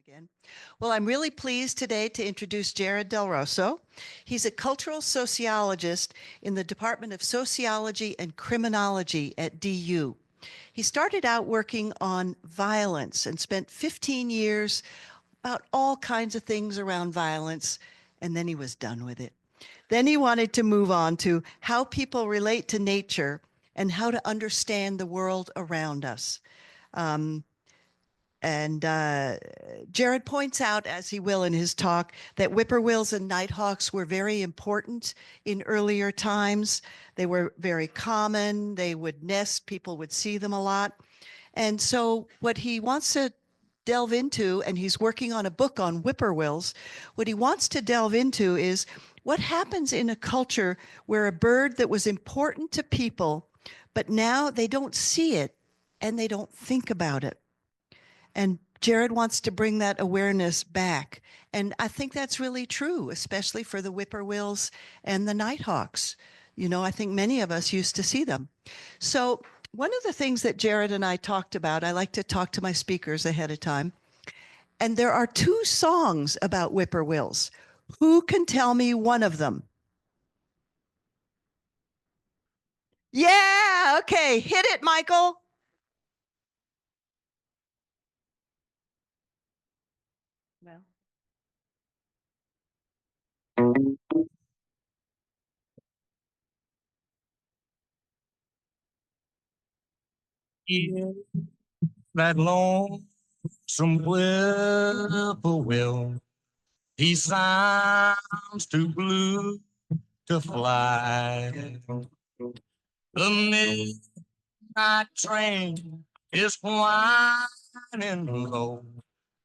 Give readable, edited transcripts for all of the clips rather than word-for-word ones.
again. Well, I'm really pleased today to introduce Jared Del Rosso. He's a cultural sociologist in the Department of Sociology and Criminology at DU. He started out working on violence and spent 15 years about all kinds of things around violence, and then he was done with it. Then he wanted to move on to how people relate to nature and how to understand the world around us. Um, and Jared points out, as he will in his talk, that whippoorwills and nighthawks were very important in earlier times. They were very common. They would nest. People would see them a lot. And so what he wants to delve into, and he's working on a book on whippoorwills, what he wants to delve into is what happens in a culture where a bird that was important to people, but now they don't see it and they don't think about it. And Jared wants to bring that awareness back. And I think that's really true, especially for the whippoorwills and the nighthawks. You know, I think many of us used to see them. So one of the things that Jared and I talked about, I like to talk to my speakers ahead of time. And there are two songs about whippoorwills. Who can tell me one of them? Yeah, okay, hit it, Michael. Well. Yeah, that lonesome whippoorwill, he sounds too blue to fly. The midnight train is whining low.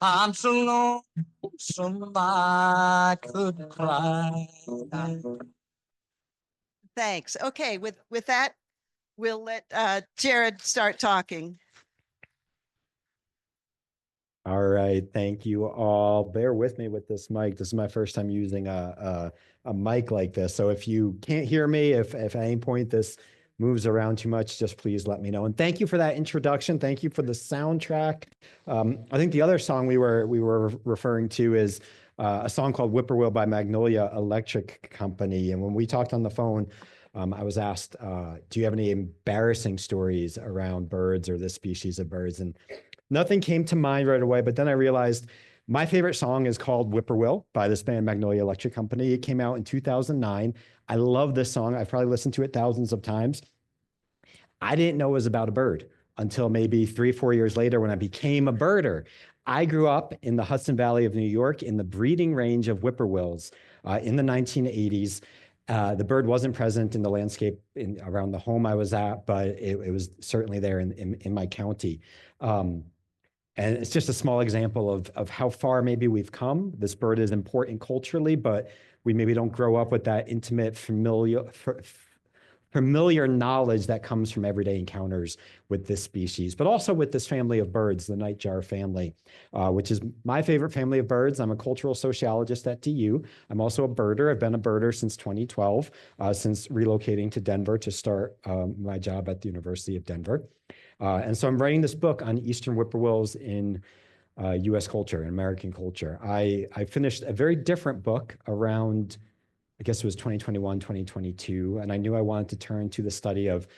I'm so lonesome I could cry. Thanks. Okay, with that, we'll let Jared start talking. All right, thank you all. Bear with me with this mic. This is my first time using a mic like this. So if you can't hear me, if at any point this moves around too much, just please let me know. And thank you for that introduction. Thank you for the soundtrack. I think the other song we were referring to is a song called Whippoorwill by Magnolia Electric Company. And when we talked on the phone, I was asked, do you have any embarrassing stories around birds or this species of birds? And nothing came to mind right away, but then I realized my favorite song is called Whippoorwill by this band Magnolia Electric Company. It came out in 2009. I love this song. I've probably listened to it thousands of times. I didn't know it was about a bird until maybe 3-4 years later when I became a birder. I grew up in the Hudson Valley of New York in the breeding range of whippoorwills in the 1980s. The bird wasn't present in the landscape around the home I was at, but it was certainly there in my county. And it's just a small example of how far maybe we've come. This bird is important culturally, but we maybe don't grow up with that intimate, familiar knowledge that comes from everyday encounters with this species, but also with this family of birds, the nightjar family, which is my favorite family of birds. I'm a cultural sociologist at DU. I'm also a birder. I've been a birder since 2012, since relocating to Denver to start my job at the University of Denver. And so I'm writing this book on Eastern whippoorwills in US culture and American culture. I finished a very different book around, I guess it was 2021, 2022, and I knew I wanted to turn to the study of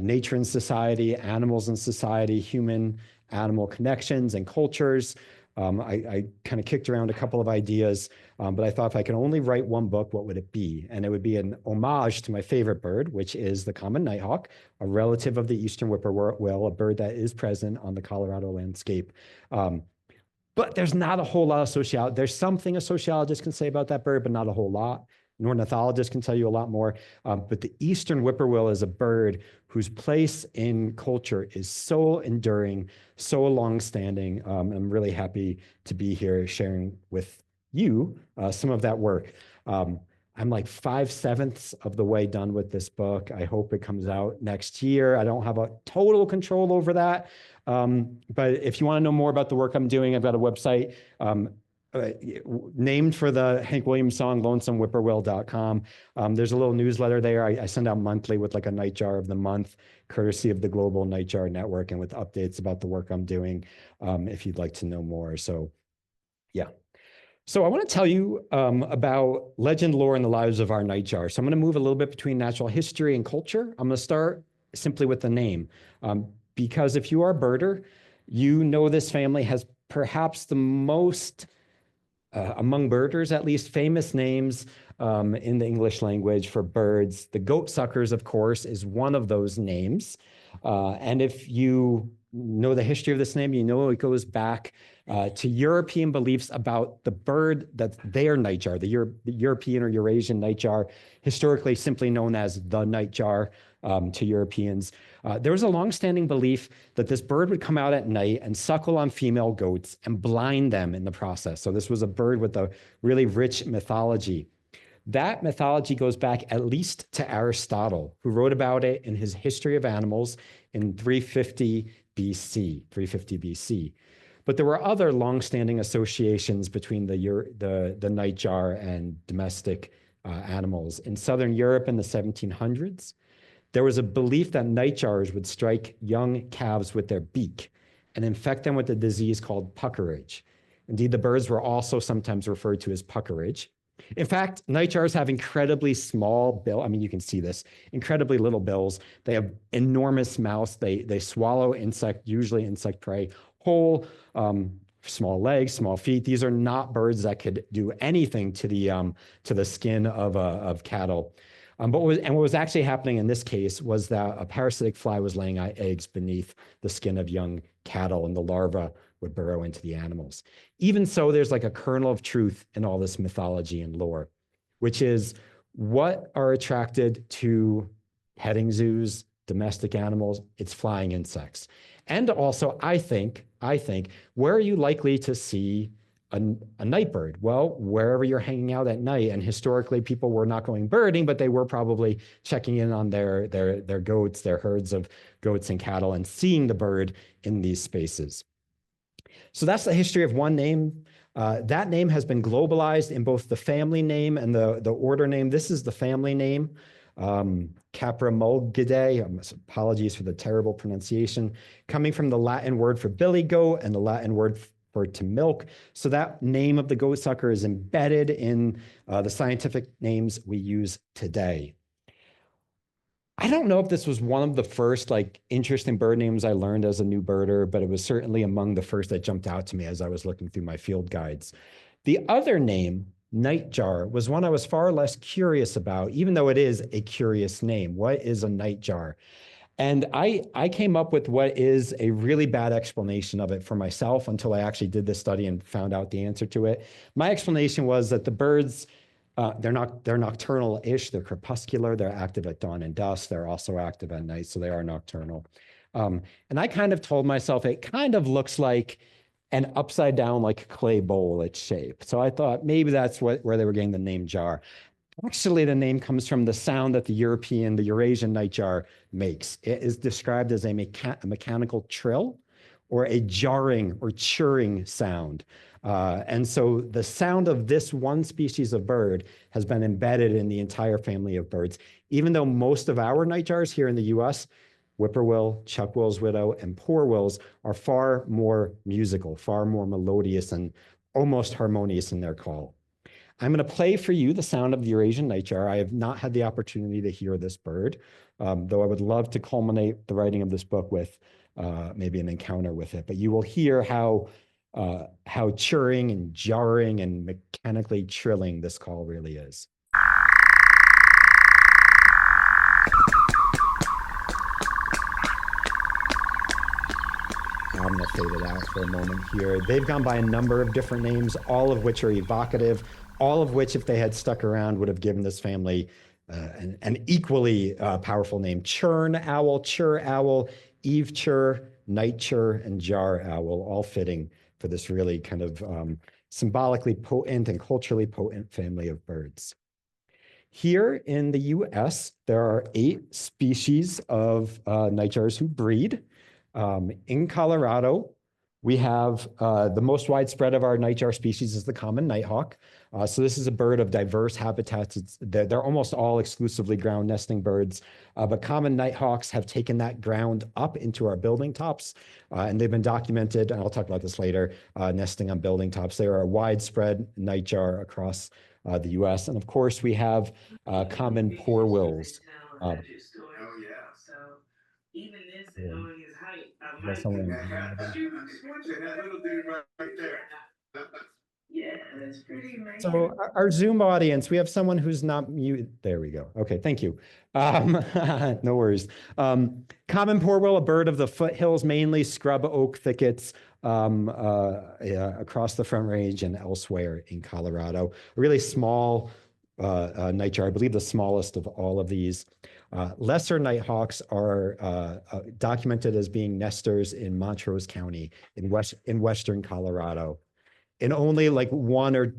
nature and society, animals and society, human-animal connections and cultures. I kind of kicked around a couple of ideas, but I thought if I could only write one book, what would it be? And it would be an homage to my favorite bird, which is the common nighthawk, a relative of the eastern whippoorwill, a bird that is present on the Colorado landscape. But there's not a whole lot of sociology. There's something a sociologist can say about that bird, but not a whole lot. An ornithologist can tell you a lot more. But the eastern whippoorwill is a bird whose place in culture is so enduring, so longstanding. I'm really happy to be here sharing with you some of that work. I'm like 5/7 of the way done with this book. I hope it comes out next year. I don't have a total control over that. But if you want to know more about the work I'm doing, I've got a website named for the Hank Williams song, lonesomewhippoorwill.com. There's a little newsletter there. I send out monthly with like a nightjar of the month, courtesy of the Global Nightjar Network, and with updates about the work I'm doing, if you'd like to know more. So Yeah. So I want to tell you about legend, lore, and the lives of our nightjar. So I'm going to move a little bit between natural history and culture. I'm going to start simply with the name, because if you are a birder, you know this family has perhaps the most, among birders at least, famous names in the English language for birds. The goatsuckers, of course, is one of those names. And if you know the history of this name, you know it goes back to European beliefs about the bird that their nightjar, the European or Eurasian nightjar, historically simply known as the nightjar to Europeans. There was a longstanding belief that this bird would come out at night and suckle on female goats and blind them in the process. So this was a bird with a really rich mythology. That mythology goes back at least to Aristotle, who wrote about it in his History of Animals in 350 BC. But there were other longstanding associations between the nightjar and domestic animals. In Southern Europe in the 1700s, there was a belief that nightjars would strike young calves with their beak and infect them with a disease called puckerage. Indeed, the birds were also sometimes referred to as puckerage. In fact, nightjars have incredibly small bill. I mean, you can see this, incredibly little bills. They have enormous mouths. They swallow insect, usually insect prey, whole, small legs, small feet. These are not birds that could do anything to the skin of cattle. What was actually happening in this case was that a parasitic fly was laying eggs beneath the skin of young cattle, and the larva would burrow into the animals. Even so, there's like a kernel of truth in all this mythology and lore, which is what are attracted to petting zoos, domestic animals? It's flying insects. And also, I think, where are you likely to see a night bird? Well, wherever you're hanging out at night. And historically, people were not going birding, but they were probably checking in on their goats, their herds of goats and cattle, and seeing the bird in these spaces. So that's the history of one name. That name has been globalized in both the family name and the order name. This is the family name, Caprimulgidae. Apologies for the terrible pronunciation, coming from the Latin word for billy goat and the Latin word for to milk. So that name of the goatsucker is embedded in the scientific names we use today. I don't know if this was one of the first like interesting bird names I learned as a new birder, but it was certainly among the first that jumped out to me as I was looking through my field guides. The other name, nightjar, was one I was far less curious about, even though it is a curious name. What is a nightjar? And I came up with what is a really bad explanation of it for myself until I actually did this study and found out the answer to it. My explanation was that the birds, they're nocturnal-ish, they're crepuscular, they're active at dawn and dusk, they're also active at night, so they are nocturnal. And I kind of told myself it kind of looks like an upside down like clay bowl, its shape. So I thought maybe that's where they were getting the name jar. Actually, the name comes from the sound that the Eurasian nightjar makes. It is described as a mechanical trill or a jarring or churring sound. And so the sound of this one species of bird has been embedded in the entire family of birds, even though most of our nightjars here in the US, whippoorwill, chuckwill's widow, and poorwills, are far more musical, far more melodious, and almost harmonious in their call. I'm going to play for you the sound of the Eurasian nightjar. I have not had the opportunity to hear this bird, though I would love to culminate the writing of this book with maybe an encounter with it. But you will hear how churring and jarring and mechanically trilling this call really is. I'm going to fade it out for a moment here. They've gone by a number of different names, all of which are evocative, all of which, if they had stuck around, would have given this family an equally powerful name. Churn owl, chur owl, eve chur, night chur, and jar owl, all fitting for this really kind of symbolically potent and culturally potent family of birds. Here in the US, there are 8 species of nightjars who breed. In Colorado, We have the most widespread of our nightjar species is the common nighthawk. So this is a bird of diverse habitats. They're almost all exclusively ground nesting birds, but common nighthawks have taken that ground up into our building tops, and they've been documented, and I'll talk about this later, nesting on building tops. They are a widespread nightjar across the US. And of course, we have common poorwills. Oh yeah. So even this knowing his height, I might that little dude right there. Yeah, that's pretty amazing. So our Zoom audience, we have someone who's not mute. There we go. Okay, thank you. No worries. Common poorwill, a bird of the foothills, mainly scrub oak thickets across the Front Range and elsewhere in Colorado. A really small nightjar, I believe the smallest of all of these. Lesser nighthawks are documented as being nesters in Montrose County in western Colorado, in only like one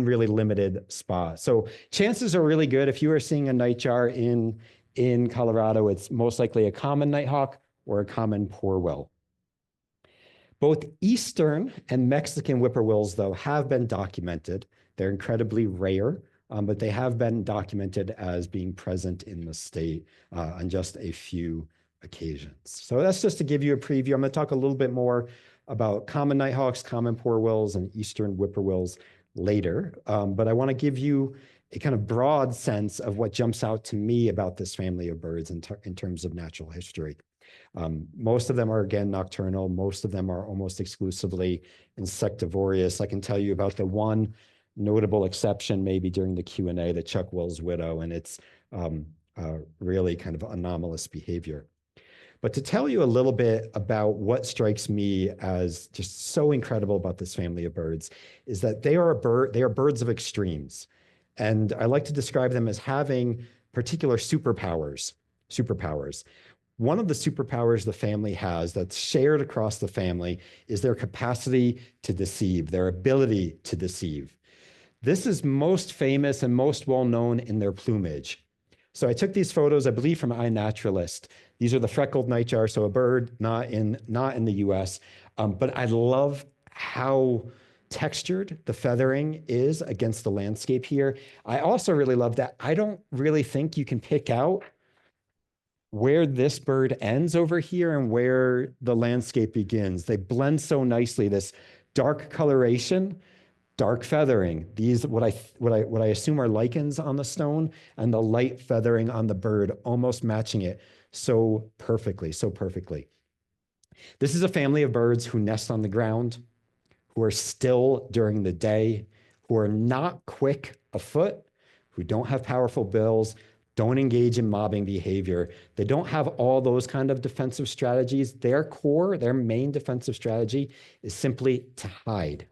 really limited spot. So chances are really good if you are seeing a nightjar in Colorado, it's most likely a common nighthawk or a common poorwill. Both Eastern and Mexican whippoorwills, though, have been documented. They're incredibly rare, but they have been documented as being present in the state on just a few occasions. So that's just to give you a preview. I'm going to talk a little bit more about common nighthawks, common poorwills, and Eastern whippoorwills later. But I want to give you a kind of broad sense of what jumps out to me about this family of birds in terms of natural history. Most of them are, again, nocturnal. Most of them are almost exclusively insectivorous. I can tell you about the one notable exception maybe during the Q&A, the Chuck Will's widow, and it's really kind of anomalous behavior. But to tell you a little bit about what strikes me as just so incredible about this family of birds is that they are birds of extremes. And I like to describe them as having particular superpowers. One of the superpowers the family has that's shared across the family is their capacity to deceive, their ability to deceive. This is most famous and most well known in their plumage. So I took these photos, I believe, from iNaturalist. These are the freckled nightjar, so a bird not in the US. But I love how textured the feathering is against the landscape here. I also really love that I don't really think you can pick out where this bird ends over here and where the landscape begins. They blend so nicely, this dark coloration, dark feathering. These, what I assume are lichens on the stone, and the light feathering on the bird, almost matching it so perfectly. This is a family of birds who nest on the ground, who are still during the day, who are not quick afoot, who don't have powerful bills, don't engage in mobbing behavior. They don't have all those kind of defensive strategies. Their main defensive strategy is simply to hide.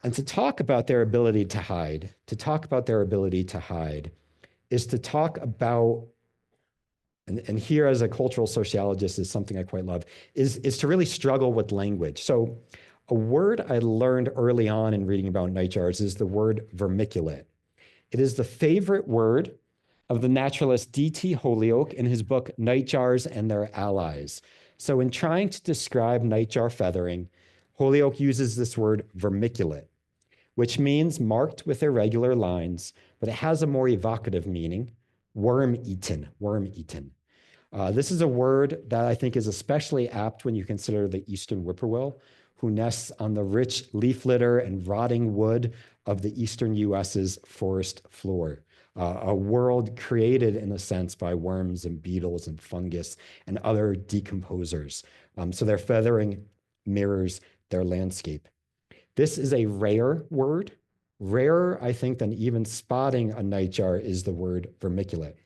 And to talk about their ability to hide, is to talk about, and here as a cultural sociologist is something I quite love, is to really struggle with language. So a word I learned early on in reading about nightjars is the word vermiculate. It is the favorite word of the naturalist D.T. Holyoake in his book, Nightjars and Their Allies. So in trying to describe nightjar feathering, Holyoake uses this word vermiculate, which means marked with irregular lines, but it has a more evocative meaning, worm-eaten. This is a word that I think is especially apt when you consider the Eastern whippoorwill, who nests on the rich leaf litter and rotting wood of the Eastern US's forest floor. A world created, in a sense, by worms and beetles and fungus and other decomposers. So their feathering mirrors their landscape. This is a rare word. Rarer, I think, than even spotting a nightjar is the word vermiculate.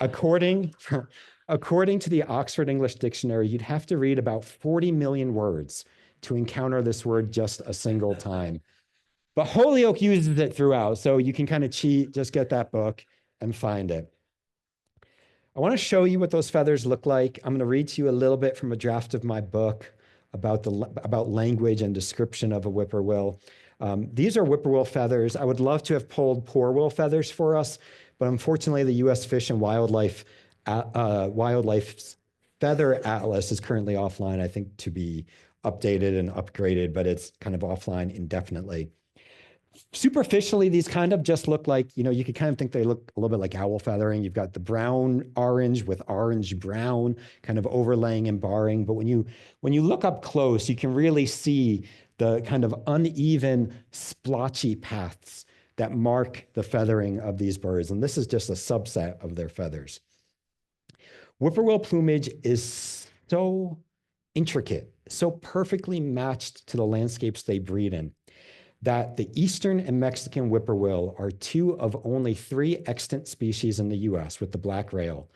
According to the Oxford English Dictionary, you'd have to read about 40 million words to encounter this word just a single time. But Holyoake uses it throughout, so you can kind of cheat, just get that book and find it. I want to show you what those feathers look like. I'm going to read to you a little bit from a draft of my book about language and description of a whippoorwill. These are whippoorwill feathers. I would love to have pulled poorwill feathers for us, but unfortunately the U.S. Fish and Wildlife's Feather Atlas is currently offline, I think to be updated and upgraded, but it's kind of offline indefinitely. Superficially, these kind of just look like, you could kind of think they look a little bit like owl feathering. You've got the brown orange with orange brown kind of overlaying and barring. But when you look up close, you can really see the kind of uneven, splotchy paths that mark the feathering of these birds. And this is just a subset of their feathers. Whippoorwill plumage is so intricate, so perfectly matched to the landscapes they breed in, that the Eastern and Mexican whippoorwill are two of only 3 extant species in the US with the black rail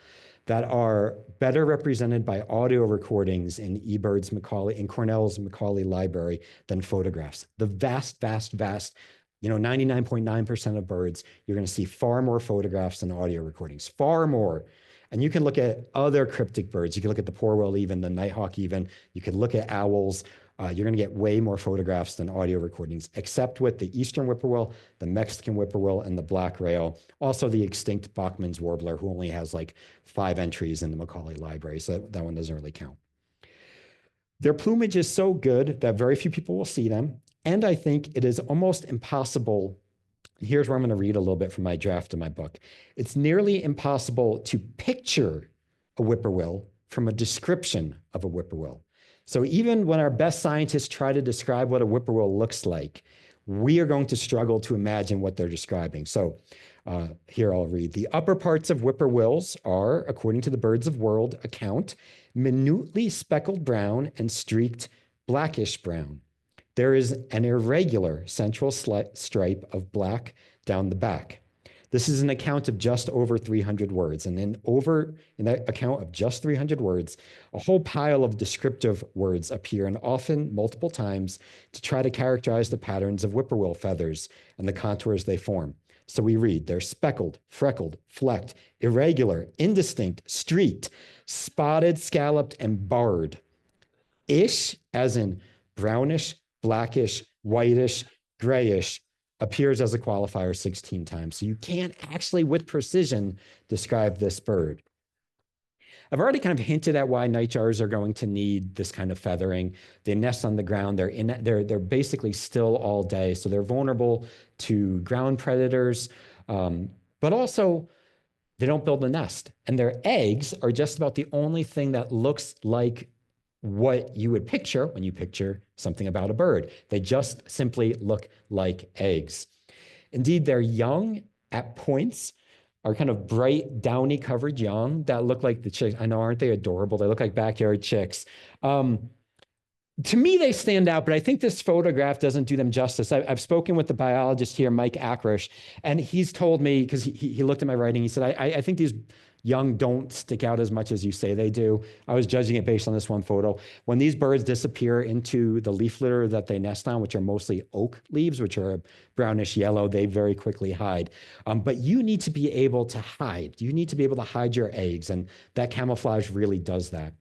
that are better represented by audio recordings in eBird's Macaulay, in Cornell's Macaulay Library than photographs. The vast, 99.9% of birds, you're going to see far more photographs than audio recordings, far more. And you can look at other cryptic birds. You can look at the poorwill even, the nighthawk even. You can look at owls. You're going to get way more photographs than audio recordings, except with the Eastern whippoorwill, the Mexican whippoorwill, and the black rail. Also the extinct Bachman's warbler, who only has like 5 entries in the Macaulay Library, so that one doesn't really count. Their plumage is so good that very few people will see them, and I think it is almost impossible. Here's where I'm going to read a little bit from my draft of my book. It's nearly impossible to picture a whippoorwill from a description of a whippoorwill. So even when our best scientists try to describe what a whippoorwill looks like, we are going to struggle to imagine what they're describing. So here I'll read. The upper parts of whippoorwills are, according to the Birds of World account, minutely speckled brown and streaked blackish brown. There is an irregular central stripe of black down the back. This is an account of just over 300 words. And in that account of just 300 words, a whole pile of descriptive words appear, and often multiple times, to try to characterize the patterns of whippoorwill feathers and the contours they form. So we read, they're speckled, freckled, flecked, irregular, indistinct, streaked, spotted, scalloped, and barred. Ish, as in brownish, blackish, whitish, grayish, appears as a qualifier 16 times. So you can't actually, with precision, describe this bird. I've already kind of hinted at why nightjars are going to need this kind of feathering. They nest on the ground. They're basically still all day, so they're vulnerable to ground predators, but also they don't build a nest. And their eggs are just about the only thing that looks like what you would picture when you picture something about a bird. They just simply look like eggs. Indeed, their young at points are kind of bright, downy covered young that look like the chicks. I know, aren't they adorable? They look like backyard chicks. To me, they stand out, but I think this photograph doesn't do them justice. I've spoken with the biologist here, Mike Akrish, and he's told me, because he looked at my writing, he said, I think these young don't stick out as much as you say they do. I was judging it based on this one photo. When these birds disappear into the leaf litter that they nest on, which are mostly oak leaves, which are brownish yellow, they very quickly hide. But you need to be able to hide. You need to be able to hide your eggs, and that camouflage really does that.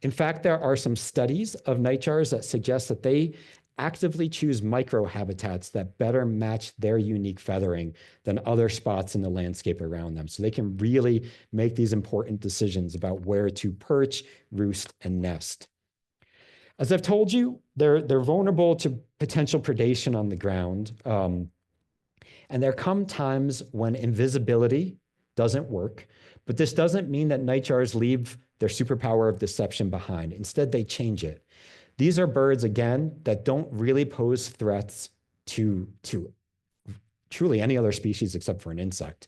In fact, there are some studies of nightjars that suggest that they actively choose microhabitats that better match their unique feathering than other spots in the landscape around them. So they can really make these important decisions about where to perch, roost, and nest. As I've told you, they're vulnerable to potential predation on the ground. And there come times when invisibility doesn't work, but this doesn't mean that nightjars leave their superpower of deception behind. Instead, they change it. These are birds, again, that don't really pose threats to truly any other species except for an insect.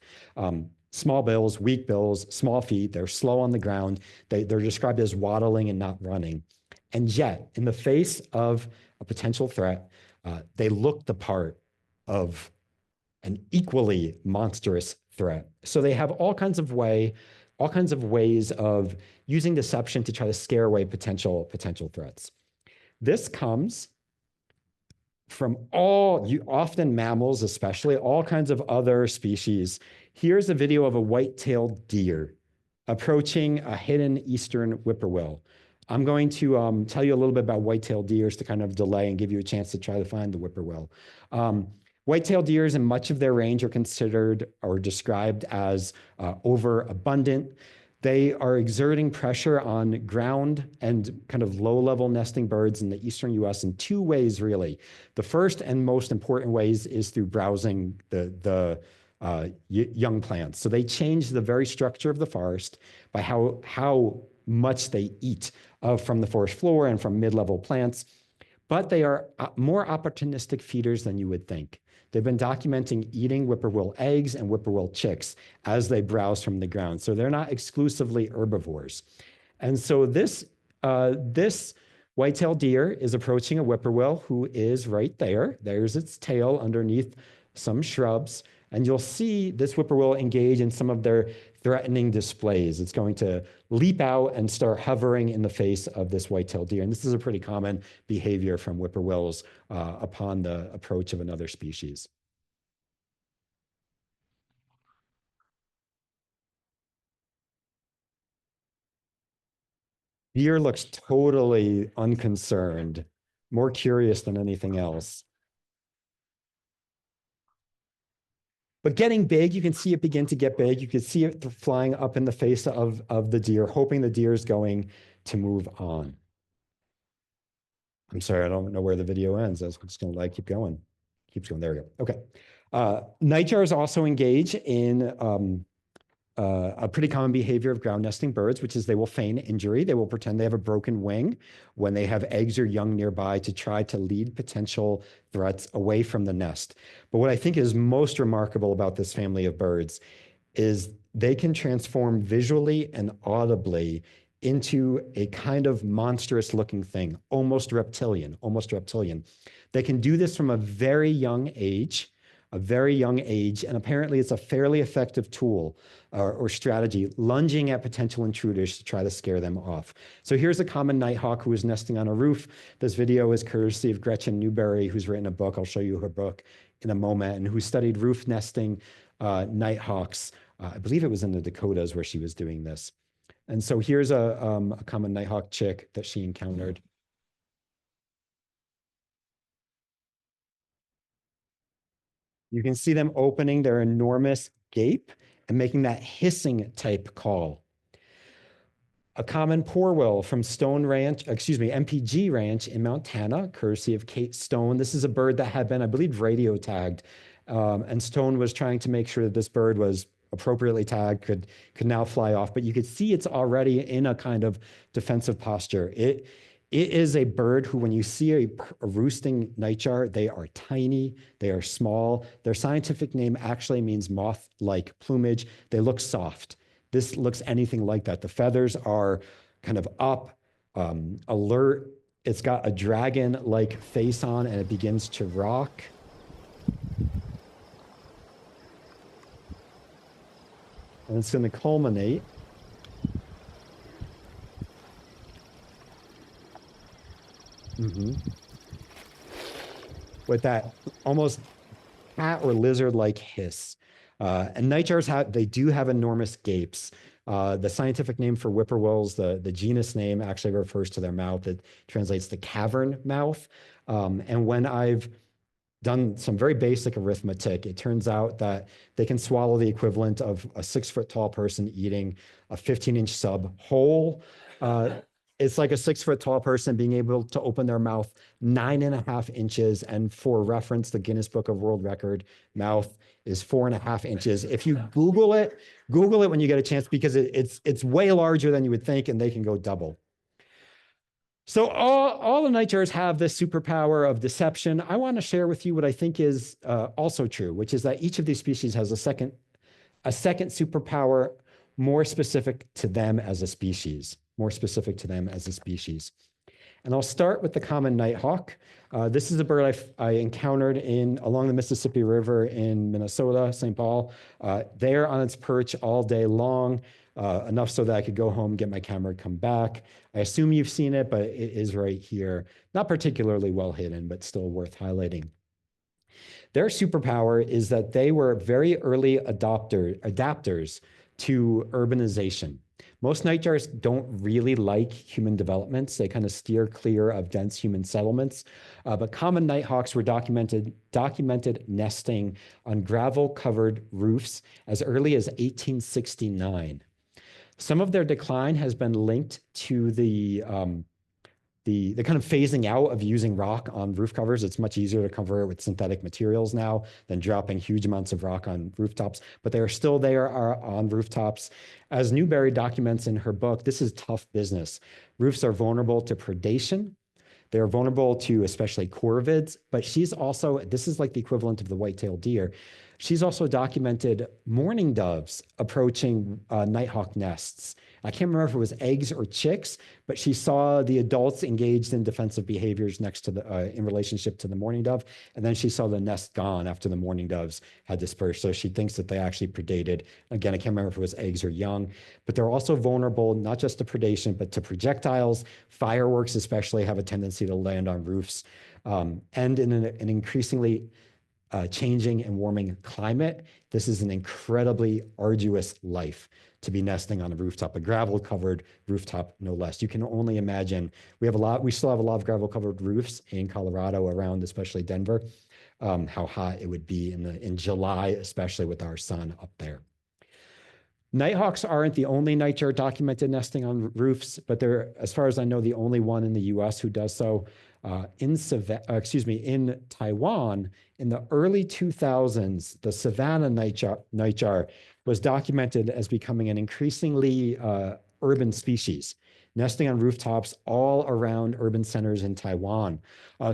Small bills, weak bills, small feet, they're slow on the ground. They're described as waddling and not running. And yet, in the face of a potential threat, they look the part of an equally monstrous threat. So they have all kinds of ways of using deception to try to scare away potential threats. This comes from often mammals, especially all kinds of other species. Here's a video of a white-tailed deer approaching a hidden eastern whippoorwill. I'm going to tell you a little bit about white-tailed deers to kind of delay and give you a chance to try to find the whippoorwill. White-tailed deers in much of their range are considered or described as overabundant. They are exerting pressure on ground and kind of low-level nesting birds in the eastern US in two ways, really. The first and most important ways is through browsing the young plants. So they change the very structure of the forest by how much they eat from the forest floor and from mid-level plants. But they are more opportunistic feeders than you would think. They've been documenting eating whippoorwill eggs and whippoorwill chicks as they browse from the ground. So they're not exclusively herbivores. And so this white-tailed deer is approaching a whippoorwill who is right there. There's its tail underneath some shrubs. And you'll see this whippoorwill engage in some of their threatening displays. It's going to leap out and start hovering in the face of this white-tailed deer. And this is a pretty common behavior from whippoorwills upon the approach of another species. Deer looks totally unconcerned, more curious than anything else. But getting big, you can see it begin to get big. You can see it flying up in the face of the deer, hoping the deer is going to move on. I'm sorry, I don't know where the video ends. I was just going to keep going. Keeps going. There we go. Okay. Nightjars also engage in a pretty common behavior of ground nesting birds, which is they will feign injury. They will pretend they have a broken wing when they have eggs or young nearby to try to lead potential threats away from the nest. But what I think is most remarkable about this family of birds is they can transform visually and audibly into a kind of monstrous looking thing, almost reptilian. They can do this from a very young age, and apparently it's a fairly effective tool or strategy, lunging at potential intruders to try to scare them off. So here's a common nighthawk who is nesting on a roof. This video is courtesy of Gretchen Newberry, who's written a book. I'll show you her book in a moment, and who studied roof nesting nighthawks. I believe it was in the Dakotas where she was doing this. And so here's a common nighthawk chick that she encountered. You can see them opening their enormous gape and making that hissing type call. A common poorwill from MPG Ranch in Montana, courtesy of Kate Stone. This is a bird that had been, I believe, radio tagged. And Stone was trying to make sure that this bird was appropriately tagged, could now fly off. But you could see it's already in a kind of defensive posture. It is a bird who, when you see a roosting nightjar, they are tiny, they are small. Their scientific name actually means moth-like plumage. They look soft. This looks anything like that. The feathers are kind of up, alert. It's got a dragon-like face on, and it begins to rock. And it's going to culminate with that almost cat or lizard-like hiss. And nightjars they do have enormous gapes. The scientific name for whippoorwills, the genus name actually refers to their mouth. It translates to cavern mouth. And when I've done some very basic arithmetic, it turns out that they can swallow the equivalent of a 6-foot-tall person eating a 15-inch sub whole. It's like a 6-foot-tall person being able to open their mouth 9.5 inches. And for reference, the Guinness Book of World Record mouth is 4.5 inches. If you Google it when you get a chance, because it's way larger than you would think, and they can go double. So all the nightjars have this superpower of deception. I want to share with you what I think is also true, which is that each of these species has a second superpower more specific to them as a species. And I'll start with the common nighthawk. This is a bird I encountered along the Mississippi River in Minnesota, St. Paul, there on its perch all day long, enough so that I could go home, get my camera, come back. I assume you've seen it, but it is right here. Not particularly well hidden, but still worth highlighting. Their superpower is that they were very early adapters to urbanization. Most nightjars don't really like human developments. They kind of steer clear of dense human settlements. But common nighthawks were documented nesting on gravel-covered roofs as early as 1869. Some of their decline has been linked to the kind of phasing out of using rock on roof covers. It's much easier to cover it with synthetic materials now than dropping huge amounts of rock on rooftops, but they are still there on rooftops. As Newberry documents in her book, this is tough business. Roofs are vulnerable to predation. They're vulnerable to especially corvids, but she's also, this is like the equivalent of the white-tailed deer. She's also documented mourning doves approaching nighthawk nests. I can't remember if it was eggs or chicks, but she saw the adults engaged in defensive behaviors next to the, in relationship to the mourning dove. And then she saw the nest gone after the mourning doves had dispersed. So she thinks that they actually predated. Again, I can't remember if it was eggs or young, but they're also vulnerable, not just to predation, but to projectiles. Fireworks especially have a tendency to land on roofs. And in an increasingly changing and warming climate, this is an incredibly arduous life to be nesting on a rooftop, a gravel-covered rooftop, no less. You can only imagine. We still have a lot of gravel-covered roofs in Colorado around, especially Denver, how hot it would be in July, especially with our sun up there. Nighthawks aren't the only nightjar documented nesting on roofs, but they're, as far as I know, the only one in the US who does so. In Taiwan, in the early 2000s, the Savannah nightjar was documented as becoming an increasingly urban species, nesting on rooftops all around urban centers in Taiwan.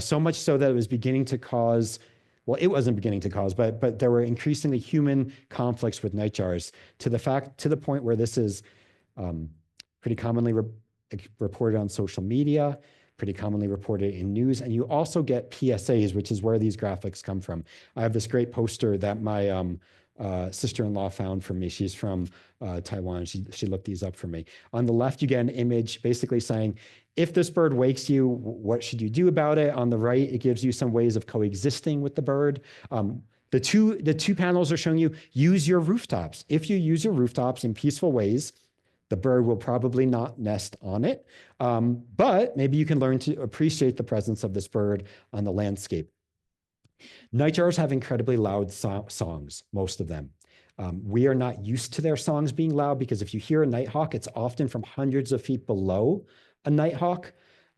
So much so that it was beginning to cause, well, it wasn't beginning to cause, but there were increasingly human conflicts with nightjars to the point where this is pretty commonly reported on social media, pretty commonly reported in news. And you also get PSAs, which is where these graphics come from. I have this great poster that my sister-in-law found for me. She's from Taiwan. She looked these up for me. On the left, you get an image basically saying, if this bird wakes you, what should you do about it? On the right, it gives you some ways of coexisting with the bird. The two panels are showing you use your rooftops. If you use your rooftops in peaceful ways, the bird will probably not nest on it, but maybe you can learn to appreciate the presence of this bird on the landscape. Nightjars have incredibly loud songs, most of them. We are not used to their songs being loud because if you hear a nighthawk, it's often from hundreds of feet below a nighthawk.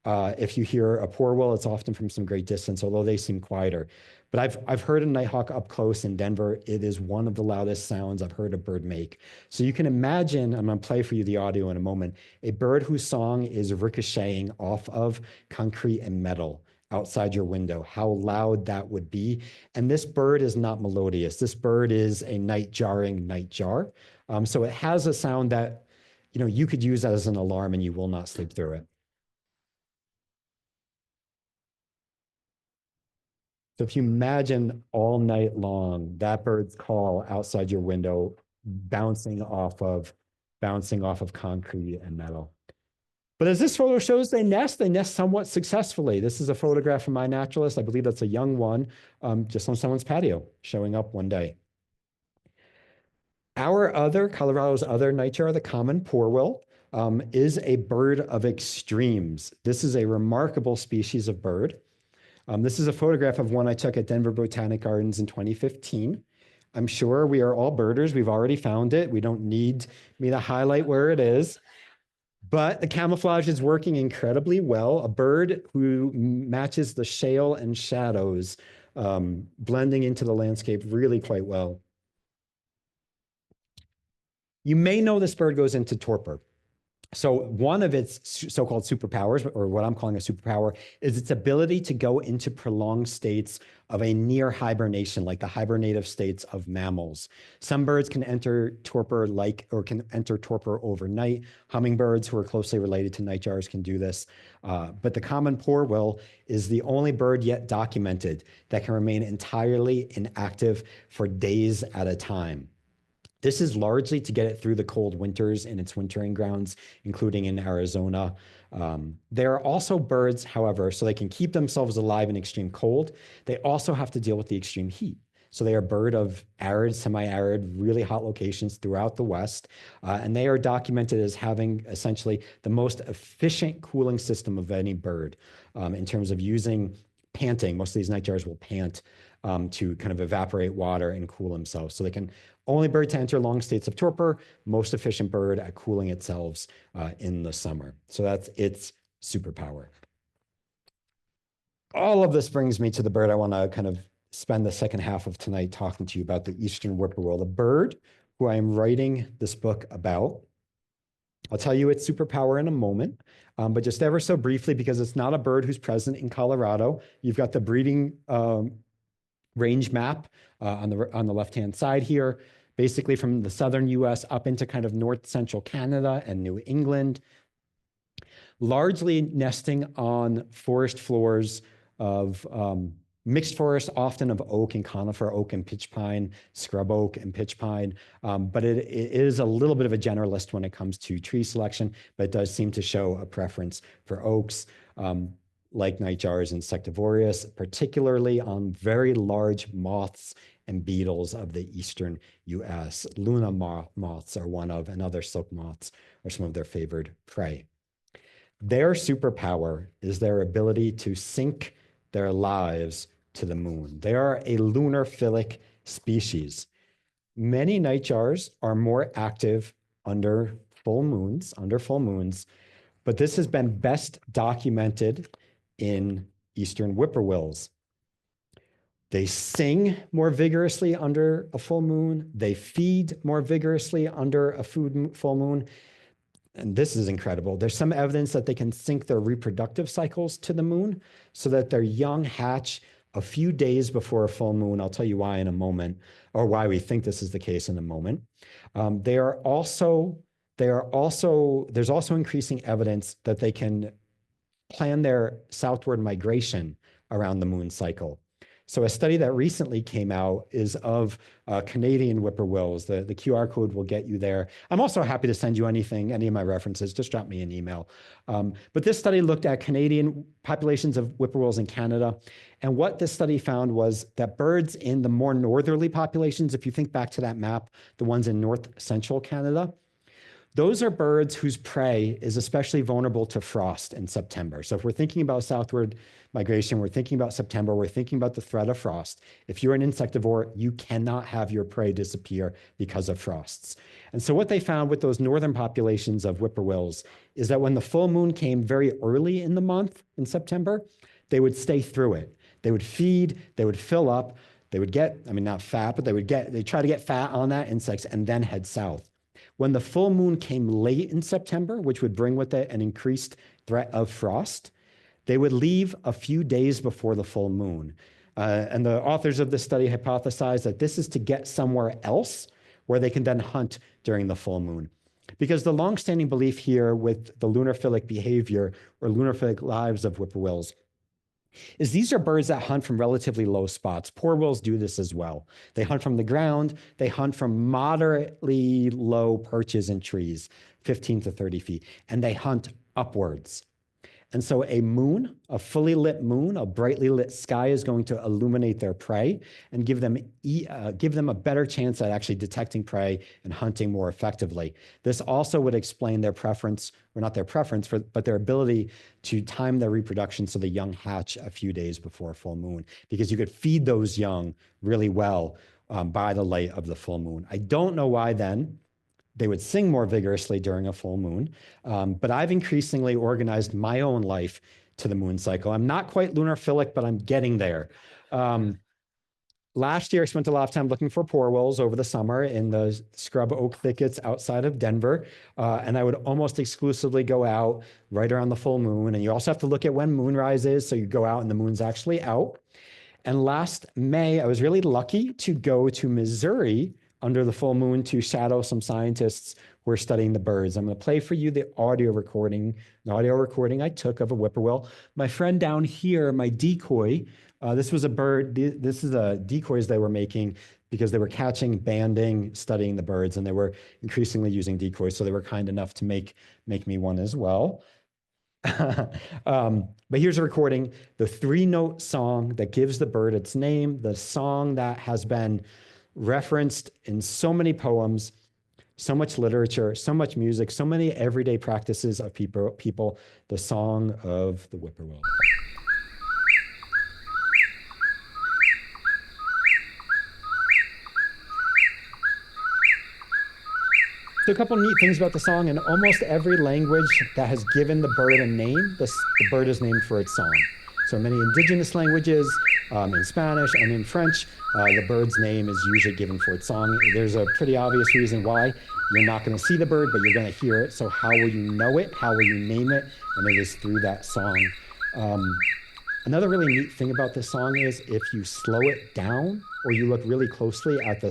If you hear a poorwill, it's often from some great distance, although they seem quieter. But I've heard a nighthawk up close in Denver. It is one of the loudest sounds I've heard a bird make. So you can imagine, I'm going to play for you the audio in a moment, a bird whose song is ricocheting off of concrete and metal outside your window, how loud that would be. And this bird is not melodious. This bird is a night-jarring nightjar. So it has a sound that, you know, you could use as an alarm and you will not sleep through it. So if you imagine all night long, that bird's call outside your window, bouncing off of concrete and metal. But as this photo shows, they nest somewhat successfully. This is a photograph from my naturalist. I believe that's a young one, just on someone's patio, showing up one day. Colorado's other nightjar, the common poorwill, is a bird of extremes. This is a remarkable species of bird. This is a photograph of one I took at Denver Botanic Gardens in 2015. I'm sure we are all birders. We've already found it. We don't need me to highlight where it is. But the camouflage is working incredibly well. A bird who matches the shale and shadows, blending into the landscape really quite well. You may know this bird goes into torpor. So one of its so-called superpowers, or what I'm calling a superpower, is its ability to go into prolonged states of a near hibernation, like the hibernative states of mammals. Some birds can enter torpor can enter torpor overnight. Hummingbirds, who are closely related to nightjars, can do this. But the common poorwill is the only bird yet documented that can remain entirely inactive for days at a time. This is largely to get it through the cold winters in its wintering grounds, including in Arizona. There are also birds, however, so they can keep themselves alive in extreme cold. They also have to deal with the extreme heat. So they are a bird of arid, semi-arid, really hot locations throughout the West. And they are documented as having essentially the most efficient cooling system of any bird in terms of using panting. Most of these nightjars will pant to kind of evaporate water and cool themselves. So they can only bird to enter long states of torpor, most efficient bird at cooling itself in the summer. So that's its superpower. All of this brings me to the bird I want to kind of spend the second half of tonight talking to you about, the eastern whippoorwill, the bird who I am writing this book about. I'll tell you its superpower in a moment, but just ever so briefly, because it's not a bird who's present in Colorado. You've got the breeding range map on the left-hand side here, basically from the southern US up into kind of north central Canada and New England, largely nesting on forest floors of mixed forest, often of oak and conifer, oak and pitch pine, scrub oak and pitch pine. But it is a little bit of a generalist when it comes to tree selection, but it does seem to show a preference for oaks, like nightjars, insectivorous, particularly on very large moths and beetles of the eastern US. Luna moths are one of, and other silk moths are some of their favored prey. Their superpower is their ability to sync their lives to the moon. They are a lunar-philic species. Many nightjars are more active under full moons, but this has been best documented in eastern whippoorwills. They sing more vigorously under a full moon. They feed more vigorously under a full moon. And this is incredible. There's some evidence that they can sync their reproductive cycles to the moon so that their young hatch a few days before a full moon. I'll tell you why in a moment, or why we think this is the case in a moment. There's also increasing evidence that they can plan their southward migration around the moon cycle. So a study that recently came out is of Canadian whippoorwills. The QR code will get you there. I'm also happy to send you any of my references. Just drop me an email. But this study looked at Canadian populations of whippoorwills in Canada. And what this study found was that birds in the more northerly populations, if you think back to that map, the ones in north central Canada, those are birds whose prey is especially vulnerable to frost in September. So if we're thinking about southward migration, we're thinking about September, we're thinking about the threat of frost. If you're an insectivore, you cannot have your prey disappear because of frosts. And so what they found with those northern populations of whippoorwills is that when the full moon came very early in the month in September, they would stay through it. They would feed, they would fill up, they would get, not fat, but they try to get fat on that insects and then head south. When the full moon came late in September, which would bring with it an increased threat of frost, they would leave a few days before the full moon. And the authors of this study hypothesized that this is to get somewhere else where they can then hunt during the full moon. Because the longstanding belief here with the lunar-philic behavior or lunar-philic lives of whippoorwills is these are birds that hunt from relatively low spots. Poorwills do this as well. They hunt from the ground. They hunt from moderately low perches in trees, 15 to 30 feet, and they hunt upwards. And so a moon, a fully lit moon, a brightly lit sky is going to illuminate their prey and give them a better chance at actually detecting prey and hunting more effectively. This also would explain their preference, or not their preference, but their ability to time their reproduction so the young hatch a few days before full moon, because you could feed those young really well by the light of the full moon. I don't know why then they would sing more vigorously during a full moon. But I've increasingly organized my own life to the moon cycle. I'm not quite lunar-philic, but I'm getting there. Last year, I spent a lot of time looking for poorwills over the summer in the scrub oak thickets outside of Denver. And I would almost exclusively go out right around the full moon. And you also have to look at when moonrise is. So you go out and the moon's actually out. And last May, I was really lucky to go to Missouri under the full moon to shadow some scientists who are studying the birds. I'm going to play for you the audio recording I took of a whippoorwill. My friend down here, my decoy, this was a bird. This is a decoys they were making because they were catching, banding, studying the birds, and they were increasingly using decoys. So they were kind enough to make me one as well. But here's a recording, the 3-note song that gives the bird its name, the song that has been referenced in so many poems, so much literature, so much music, so many everyday practices of people, the song of the whippoorwill. So a couple neat things about the song. In almost every language that has given the bird a name, the bird is named for its song. So many indigenous languages, in Spanish and in French, the bird's name is usually given for its song. There's a pretty obvious reason why. You're not going to see the bird, but you're going to hear it. So how will you know it? How will you name it? And it is through that song. Another really neat thing about this song is if you slow it down or you look really closely at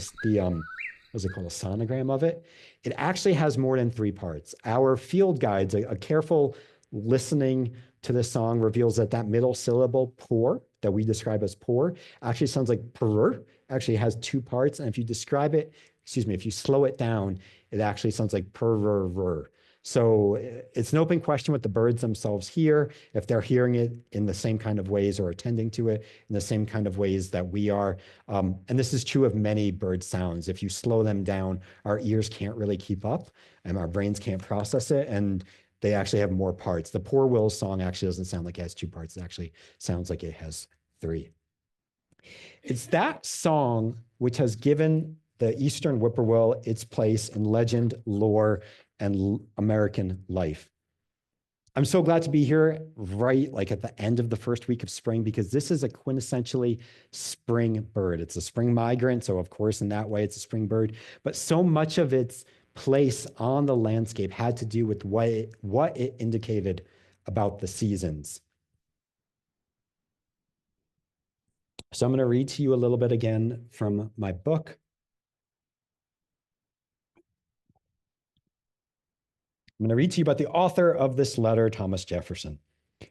what's it called, a sonogram of it, it actually has more than 3 parts. Our field guides, a careful listening to this song reveals that that middle syllable, poor, that we describe as poor, actually sounds like purr, actually has 2 parts. And if you describe it, if you slow it down, it actually sounds like purr. So it's an open question what the birds themselves hear, if they're hearing it in the same kind of ways or attending to it in the same kind of ways that we are. And this is true of many bird sounds. If you slow them down, our ears can't really keep up and our brains can't process it. And they actually have more parts. The Poorwill song actually doesn't sound like it has 2 parts. It actually sounds like it has 3. It's that song which has given the Eastern whippoorwill its place in legend, lore, and American life. I'm so glad to be here right like at the end of the first week of spring, because this is a quintessentially spring bird. It's a spring migrant, so of course in that way it's a spring bird, but so much of its place on the landscape had to do with what it indicated about the seasons. So I'm going to read to you a little bit again from my book. I'm going to read to you about the author of this letter, Thomas Jefferson.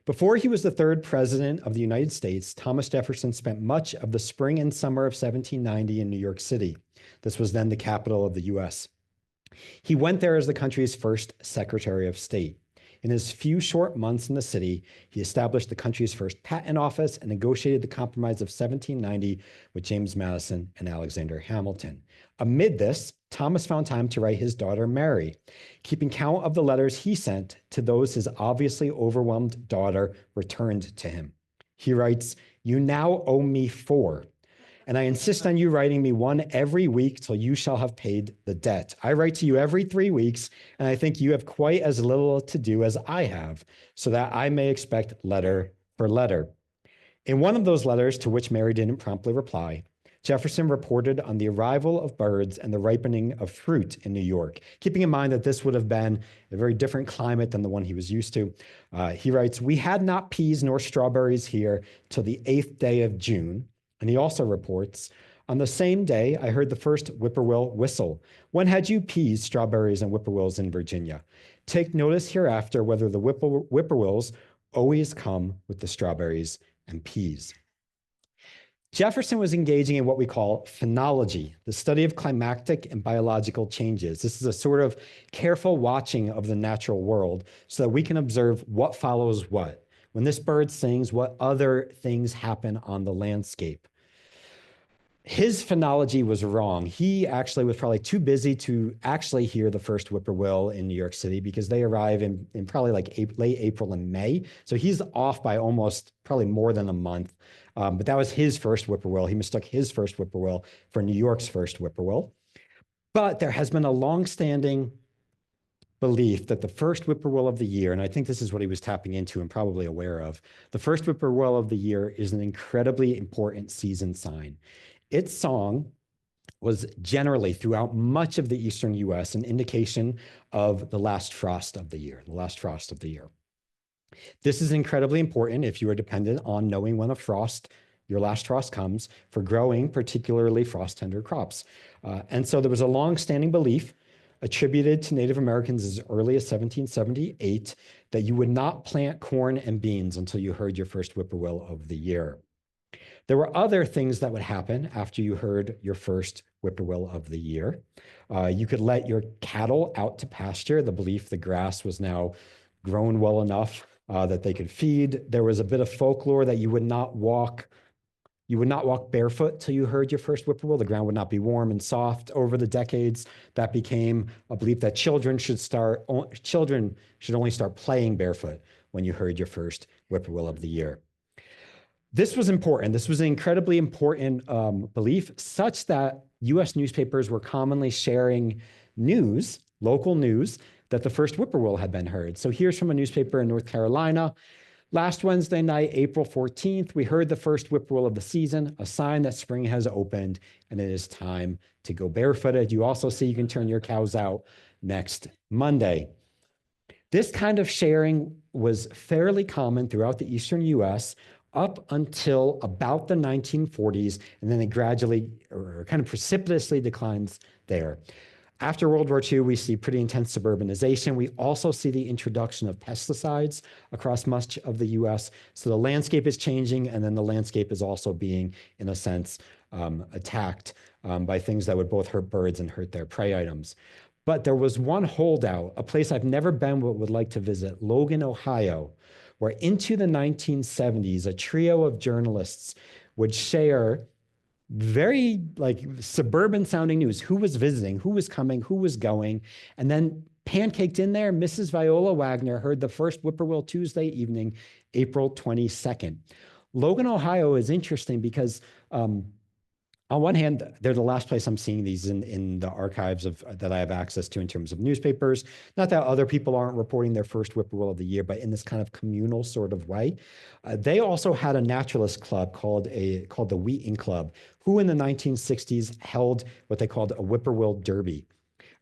Before he was the 3rd president of the United States, Thomas Jefferson spent much of the spring and summer of 1790 in New York City. This was then the capital of the US. He went there as the country's first Secretary of State. In his few short months in the city, he established the country's first patent office and negotiated the Compromise of 1790 with James Madison and Alexander Hamilton. Amid this, Thomas found time to write his daughter Mary, keeping count of the letters he sent to those his obviously overwhelmed daughter returned to him. He writes, "You now owe me 4. And I insist on you writing me one every week till you shall have paid the debt. I write to you every 3 weeks, and I think you have quite as little to do as I have, so that I may expect letter for letter." In one of those letters, to which Mary didn't promptly reply, Jefferson reported on the arrival of birds and the ripening of fruit in New York, keeping in mind that this would have been a very different climate than the one he was used to. He writes, "We had not peas nor strawberries here till the 8th day of June." And he also reports, "On the same day, I heard the first whippoorwill whistle. When had you peas, strawberries, and whippoorwills in Virginia? Take notice hereafter whether the whippoorwills always come with the strawberries and peas." Jefferson was engaging in what we call phenology, the study of climatic and biological changes. This is a sort of careful watching of the natural world so that we can observe what follows what. When this bird sings, what other things happen on the landscape. His phenology was wrong. He actually was probably too busy to actually hear the first whippoorwill in New York City because they arrive in probably like late April and May. So he's off by almost probably more than a month. But that was his first whippoorwill. He mistook his first whippoorwill for New York's first whippoorwill. But there has been a longstanding belief that the first whippoorwill of the year, and I think this is what he was tapping into and probably aware of, the first whippoorwill of the year is an incredibly important season sign. Its song was generally throughout much of the eastern US an indication of the last frost of the year, This is incredibly important if you are dependent on knowing when your last frost comes for growing, particularly frost-tender crops. And so there was a long-standing belief attributed to Native Americans as early as 1778 that you would not plant corn and beans until you heard your first whippoorwill of the year. There were other things that would happen after you heard your first whippoorwill of the year. You could let your cattle out to pasture, the belief the grass was now grown well enough that they could feed. There was a bit of folklore that you would not walk barefoot till you heard your first whippoorwill. The ground would not be warm and soft. Over the decades, that became a belief that children should only start playing barefoot when you heard your first whippoorwill of the year. This was important. This was an incredibly important belief, such that US newspapers were commonly sharing news local news that the first whippoorwill had been heard. So here's from a newspaper in North Carolina. Last Wednesday night, April 14th, we heard the first whippoorwill of the season, a sign that spring has opened and it is time to go barefooted. You also see you can turn your cows out next Monday. This kind of sharing was fairly common throughout the eastern US up until about the 1940s, and then it gradually or kind of precipitously declines there. After World War II, we see pretty intense suburbanization. We also see the introduction of pesticides across much of the US. So the landscape is changing, and then the landscape is also being, in a sense, attacked by things that would both hurt birds and hurt their prey items. But there was one holdout, a place I've never been but would like to visit, Logan, Ohio, where into the 1970s, a trio of journalists would share very like suburban sounding news, who was visiting, who was coming, who was going. And then pancaked in there, Mrs. Viola Wagner heard the first whippoorwill Tuesday evening, April 22nd. Logan, Ohio is interesting because on one hand, they're the last place I'm seeing these in the archives that I have access to in terms of newspapers. Not that other people aren't reporting their first whippoorwill of the year, but in this kind of communal sort of way. They also had a naturalist club called the Wheaton Club, who in the 1960s held what they called a whippoorwill derby.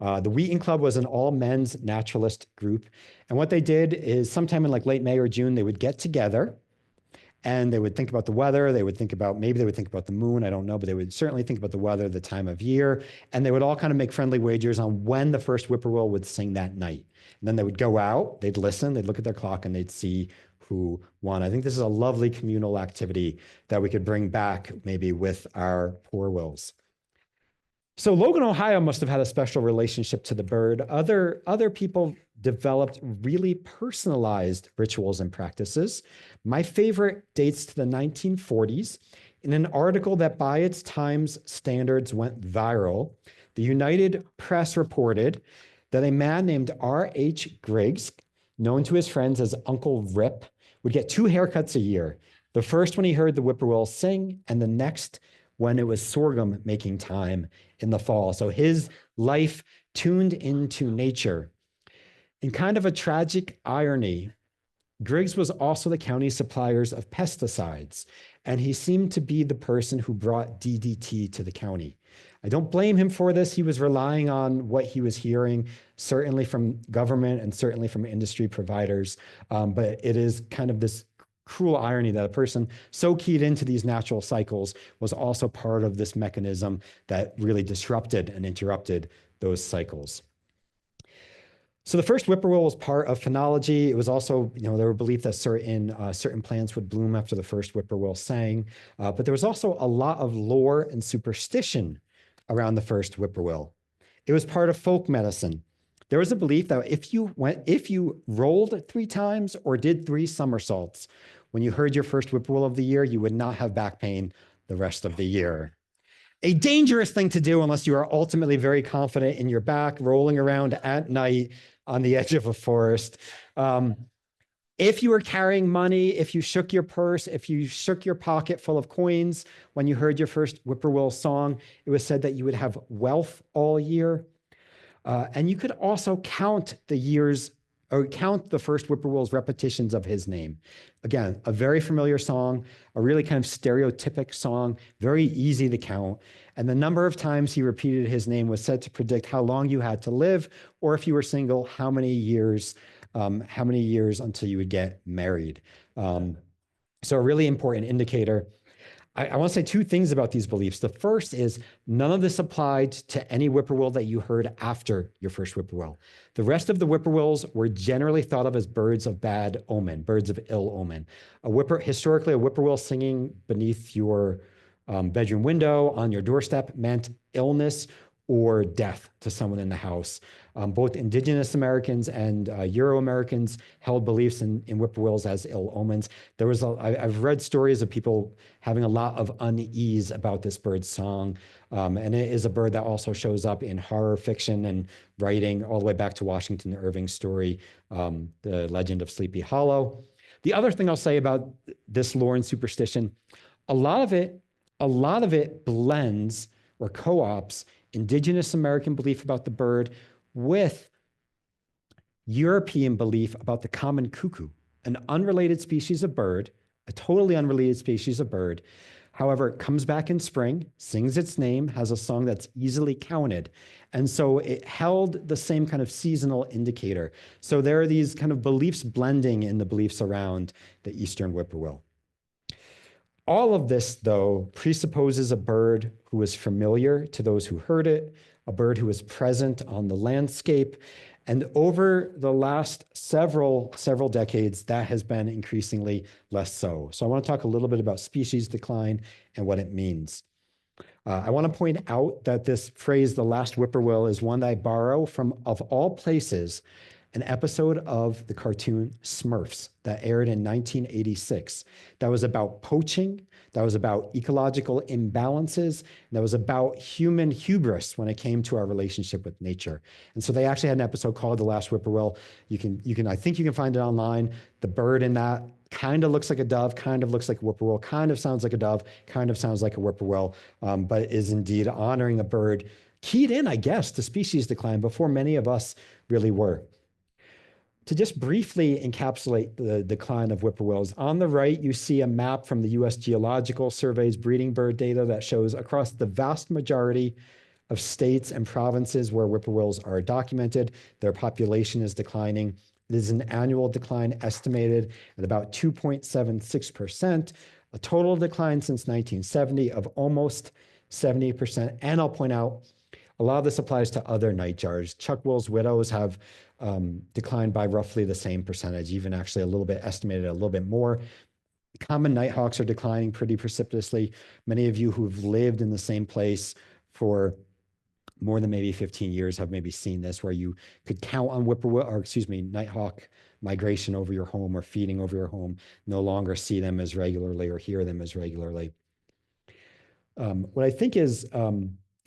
The Wheaton Club was an all-men's naturalist group. And what they did is sometime in like late May or June, they would get together and they would think about the weather. Maybe they would think about the moon. I don't know, but they would certainly think about the weather, the time of year. And they would all kind of make friendly wagers on when the first whippoorwill would sing that night. And then they would go out, they'd listen, they'd look at their clock, and they'd see who won. I think this is a lovely communal activity that we could bring back maybe with our Poorwills. So Logan, Ohio must have had a special relationship to the bird. Other people developed really personalized rituals and practices. My favorite dates to the 1940s. In an article that by its time's standards went viral, the United Press reported that a man named R.H. Griggs, known to his friends as Uncle Rip, would get 2 haircuts a year. The first when he heard the whippoorwill sing, and the next when it was sorghum making time in the fall. So his life tuned into nature. In kind of a tragic irony, Griggs was also the county's suppliers of pesticides, and he seemed to be the person who brought DDT to the county. I don't blame him for this. He was relying on what he was hearing, certainly from government and certainly from industry providers. But it is kind of this cruel irony that a person so keyed into these natural cycles was also part of this mechanism that really disrupted and interrupted those cycles. So the first whippoorwill was part of phenology. It was also, there were beliefs that certain plants would bloom after the first whippoorwill sang. But there was also a lot of lore and superstition around the first whippoorwill. It was part of folk medicine. There was a belief that if you rolled 3 times or did 3 somersaults, when you heard your first whippoorwill of the year, you would not have back pain the rest of the year. A dangerous thing to do unless you are ultimately very confident in your back, rolling around at night on the edge of a forest. If you were carrying money, if you shook your purse, if you shook your pocket full of coins when you heard your first whippoorwill song, it was said that you would have wealth all year. And you could also count the years, or count the first whippoorwill's repetitions of his name. Again, a very familiar song, a really kind of stereotypic song, very easy to count. And the number of times he repeated his name was said to predict how long you had to live, or if you were single, how many years until you would get married. So a really important indicator. I want to say 2 things about these beliefs. The first is none of this applied to any whippoorwill that you heard after your first whippoorwill. The rest of the whippoorwills were generally thought of as birds of bad omen, birds of ill omen. Historically, a whippoorwill singing beneath your bedroom window on your doorstep meant illness or death to someone in the house. Both Indigenous Americans and Euro-Americans held beliefs in whippoorwills as ill omens. I've read stories of people having a lot of unease about this bird's song. And it is a bird that also shows up in horror fiction and writing all the way back to Washington Irving's story, The Legend of Sleepy Hollow. The other thing I'll say about this lore and superstition, a lot of it blends or co-ops Indigenous American belief about the bird with European belief about the common cuckoo, an unrelated species of bird, a totally unrelated species of bird. However, it comes back in spring, sings its name, has a song that's easily counted. And so it held the same kind of seasonal indicator. So there are these kind of beliefs blending in the beliefs around the Eastern whippoorwill. All of this, though, presupposes a bird who is familiar to those who heard it, a bird who is present on the landscape. And over the last several decades, that has been increasingly less so. So I want to talk a little bit about species decline and what it means. I want to point out that this phrase, the last whippoorwill, is one that I borrow from, of all places, an episode of the cartoon Smurfs that aired in 1986. That was about poaching, that was about ecological imbalances, and that was about human hubris when it came to our relationship with nature. And so they actually had an episode called The Last Whippoorwill. I think you can find it online. The bird in that kind of looks like a dove, kind of looks like a whippoorwill, kind of sounds like a dove, kind of sounds like a whippoorwill, but is indeed honoring a bird keyed in, I guess, to species decline before many of us really were. To just briefly encapsulate the decline of whippoorwills, on the right, you see a map from the U.S. Geological Survey's breeding bird data that shows across the vast majority of states and provinces where whippoorwills are documented, their population is declining. It is an annual decline estimated at about 2.76%, a total decline since 1970 of almost 70%. And I'll point out, a lot of this applies to other nightjars. Chuckwill's widows have declined by roughly the same percentage, even actually a little bit estimated a little bit more. Common nighthawks are declining pretty precipitously. Many of you who've lived in the same place for more than maybe 15 years have maybe seen this, where you could count on nighthawk migration over your home or feeding over your home, no longer see them as regularly or hear them as regularly. What I think is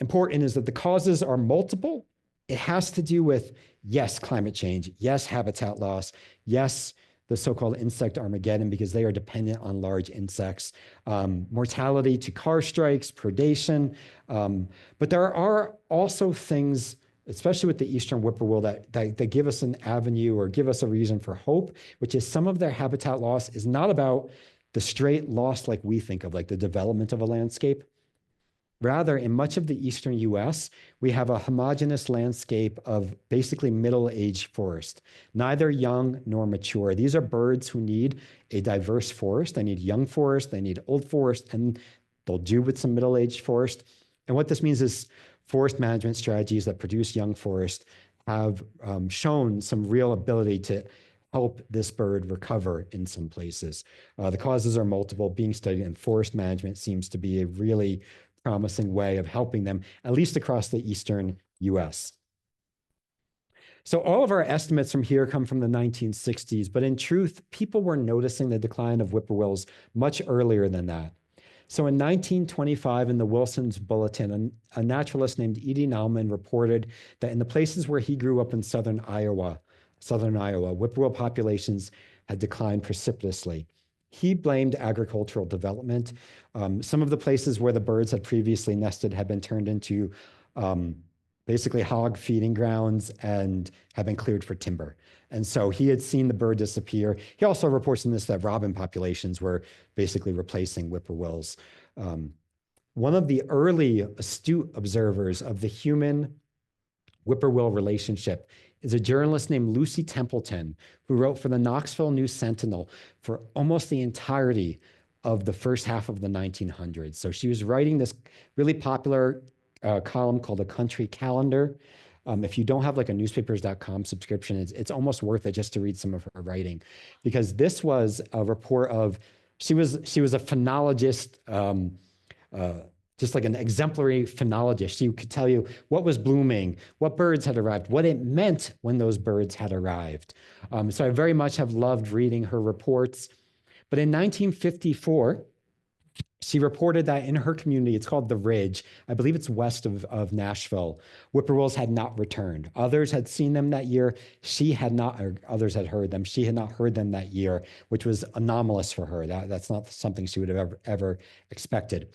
important is that the causes are multiple. It has to do with, yes, climate change, yes, habitat loss, yes, the so-called insect Armageddon, because they are dependent on large insects, mortality to car strikes, predation. But there are also things, especially with the Eastern whippoorwill, that give us an avenue or give us a reason for hope, which is some of their habitat loss is not about the straight loss like we think of, like the development of a landscape. Rather, in much of the Eastern US, we have a homogeneous landscape of basically middle-aged forest, neither young nor mature. These are birds who need a diverse forest. They need young forest, they need old forest, and they'll do with some middle-aged forest. And what this means is forest management strategies that produce young forest have shown some real ability to help this bird recover in some places. The causes are multiple, being studied, and forest management seems to be a really promising way of helping them, at least across the Eastern US. So all of our estimates from here come from the 1960s, but in truth, people were noticing the decline of whippoorwills much earlier than that. So in 1925, in the Wilson's Bulletin, a naturalist named E.D. Nauman reported that in the places where he grew up in southern Iowa, whippoorwill populations had declined precipitously. He blamed agricultural development. Some of the places where the birds had previously nested had been turned into basically hog feeding grounds and have been cleared for timber. And so he had seen the bird disappear. He also reports in this that robin populations were basically replacing whippoorwills. One of the early astute observers of the human whippoorwill relationship is a journalist named Lucy Templeton, who wrote for the Knoxville News Sentinel for almost the entirety of the first half of the 1900s. So she was writing this really popular column called The Country Calendar. If you don't have like a newspapers.com subscription, it's almost worth it just to read some of her writing, because this was a report of, she was a phenologist, just like an exemplary phenologist. She could tell you what was blooming, what birds had arrived, what it meant when those birds had arrived. So I very much have loved reading her reports. But in 1954, she reported that in her community, it's called the Ridge, I believe it's west of Nashville, whippoorwills had not returned. Others had seen them that year. She had not, or others had heard them. She had not heard them that year, which was anomalous for her. That's not something she would have ever expected.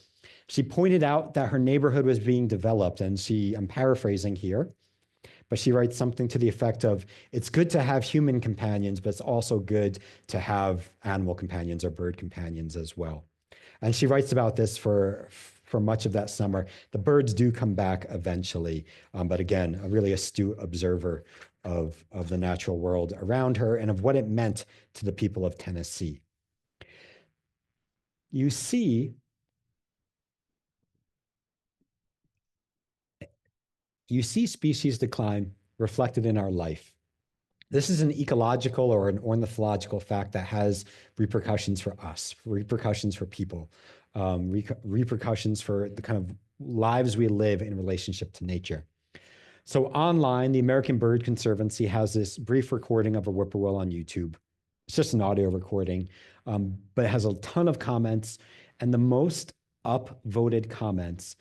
She pointed out that her neighborhood was being developed, and I'm paraphrasing here, but she writes something to the effect of, it's good to have human companions, but it's also good to have animal companions or bird companions as well. And she writes about this for much of that summer. The birds do come back eventually, but again, a really astute observer of the natural world around her and of what it meant to the people of Tennessee. You see species decline reflected in our life. This is an ecological or an ornithological fact that has repercussions for us, repercussions for people, repercussions for the kind of lives we live in relationship to nature. So online, the American Bird Conservancy has this brief recording of a whippoorwill on YouTube. It's just an audio recording, but it has a ton of comments, and the most upvoted comments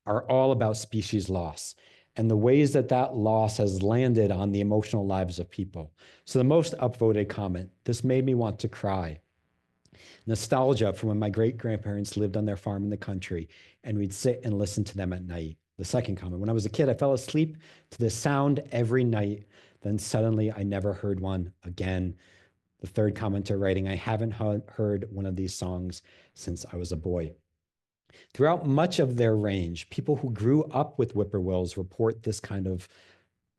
are all about species loss and the ways that that loss has landed on the emotional lives of people. So the most upvoted comment, this made me want to cry. Nostalgia from when my great-grandparents lived on their farm in the country, and we'd sit and listen to them at night. The second comment, when I was a kid, I fell asleep to this sound every night. Then suddenly I never heard one again. The third commenter writing, I haven't heard one of these songs since I was a boy. Throughout much of their range, people who grew up with whippoorwills report this kind of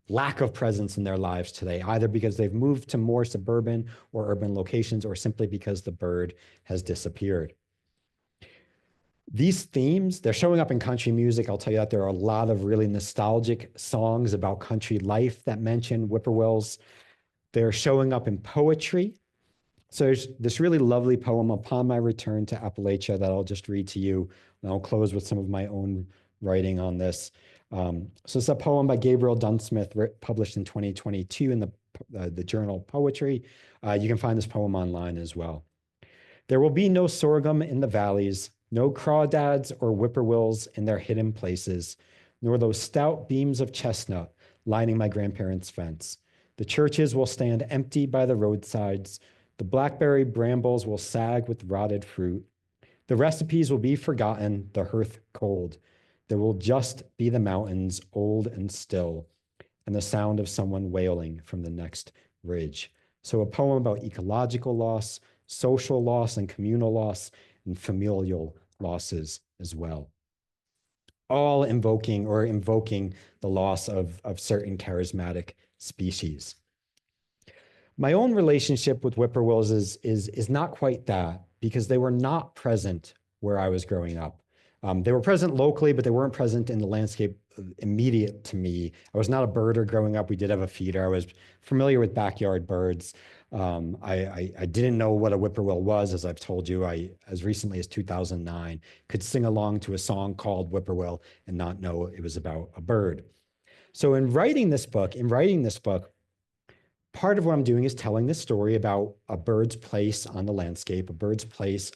lack of presence in their lives today, either because they've moved to more suburban or urban locations or simply because the bird has disappeared. These themes, they're showing up in country music. I'll tell you that there are a lot of really nostalgic songs about country life that mention whippoorwills. They're showing up in poetry. So there's this really lovely poem, Upon My Return to Appalachia, that I'll just read to you, and I'll close with some of my own writing on this. So it's a poem by Gabriel Dunsmith, published in 2022 in the journal Poetry. You can find this poem online as well. There will be no sorghum in the valleys, no crawdads or whippoorwills in their hidden places, nor those stout beams of chestnut lining my grandparents' fence. The churches will stand empty by the roadsides. The blackberry brambles will sag with rotted fruit. The recipes will be forgotten, the hearth cold. There will just be the mountains, old and still, and the sound of someone wailing from the next ridge. So a poem about ecological loss, social loss and communal loss, and familial losses as well. All invoking the loss of certain charismatic species. My own relationship with whippoorwills is not quite that, because they were not present where I was growing up. They were present locally, but they weren't present in the landscape immediate to me. I was not a birder growing up. We did have a feeder. I was familiar with backyard birds. I didn't know what a whippoorwill was, as I've told you. I, as recently as 2009, could sing along to a song called Whippoorwill and not know it was about a bird. So in writing this book, part of what I'm doing is telling this story about a bird's place on the landscape, a bird's place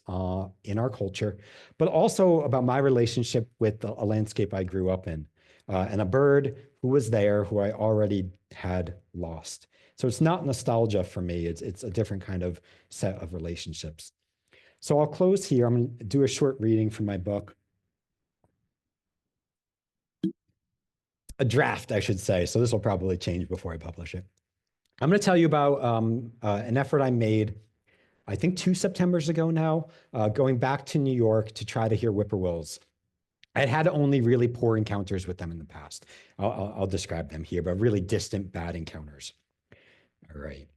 in our culture, but also about my relationship with a landscape I grew up in, and a bird who was there who I already had lost. So it's not nostalgia for me. It's a different kind of set of relationships. So I'll close here. I'm going to do a short reading from my book. A draft, I should say. So this will probably change before I publish it. I'm going to tell you about an effort I made, I think 2 Septembers ago now, going back to New York to try to hear whippoorwills. I'd had only really poor encounters with them in the past. I'll describe them here, but really distant, bad encounters. All right.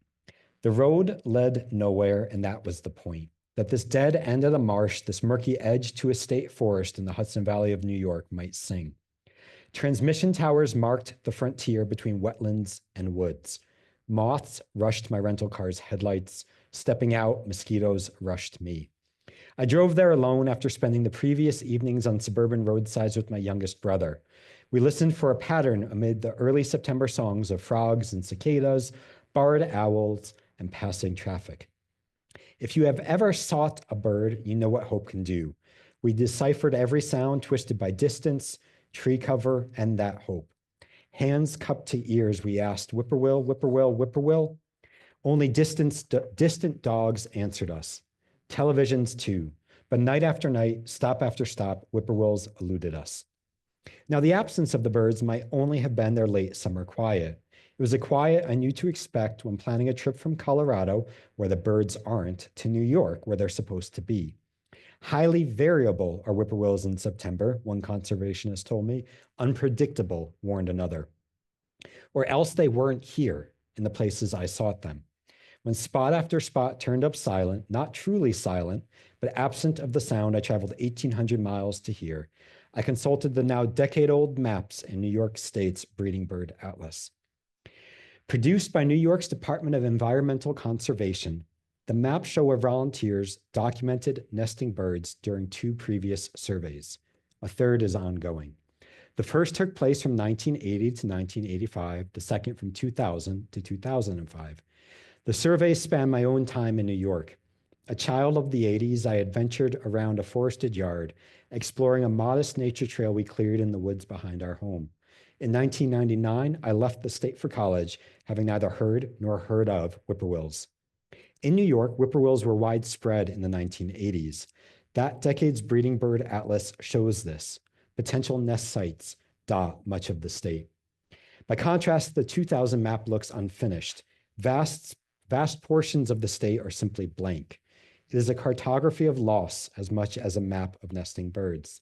The road led nowhere, and that was the point. That this dead end of the marsh, this murky edge to a state forest in the Hudson Valley of New York might sing. Transmission towers marked the frontier between wetlands and woods. Moths rushed my rental car's headlights. Stepping out, mosquitoes rushed me. I drove there alone after spending the previous evenings on suburban roadsides with my youngest brother. We listened for a pattern amid the early September songs of frogs and cicadas, barred owls, and passing traffic. If you have ever sought a bird, you know what hope can do. We deciphered every sound twisted by distance, tree cover, and that hope. Hands cupped to ears, we asked, whippoorwill, whippoorwill, whippoorwill? Only distant dogs answered us. Televisions too, but night after night, stop after stop, whippoorwills eluded us. Now, the absence of the birds might only have been their late summer quiet. It was a quiet I knew to expect when planning a trip from Colorado, where the birds aren't, to New York, where they're supposed to be. Highly variable are whippoorwills in September, one conservationist told me. Unpredictable, warned another. Or else they weren't here in the places I sought them. When spot after spot turned up silent, not truly silent, but absent of the sound I traveled 1,800 miles to hear, I consulted the now decade-old maps in New York State's breeding bird atlas. Produced by New York's Department of Environmental Conservation, the maps show where volunteers documented nesting birds during 2 previous surveys. A third is ongoing. The first took place from 1980 to 1985, the second from 2000 to 2005. The surveys span my own time in New York. A child of the 80s, I had ventured around a forested yard, exploring a modest nature trail we cleared in the woods behind our home. In 1999, I left the state for college, having neither heard nor heard of whippoorwills. In New York, whippoorwills were widespread in the 1980s. That decade's breeding bird atlas shows this. Potential nest sites dot much of the state. By contrast, the 2000 map looks unfinished. Vast portions of the state are simply blank. It is a cartography of loss as much as a map of nesting birds.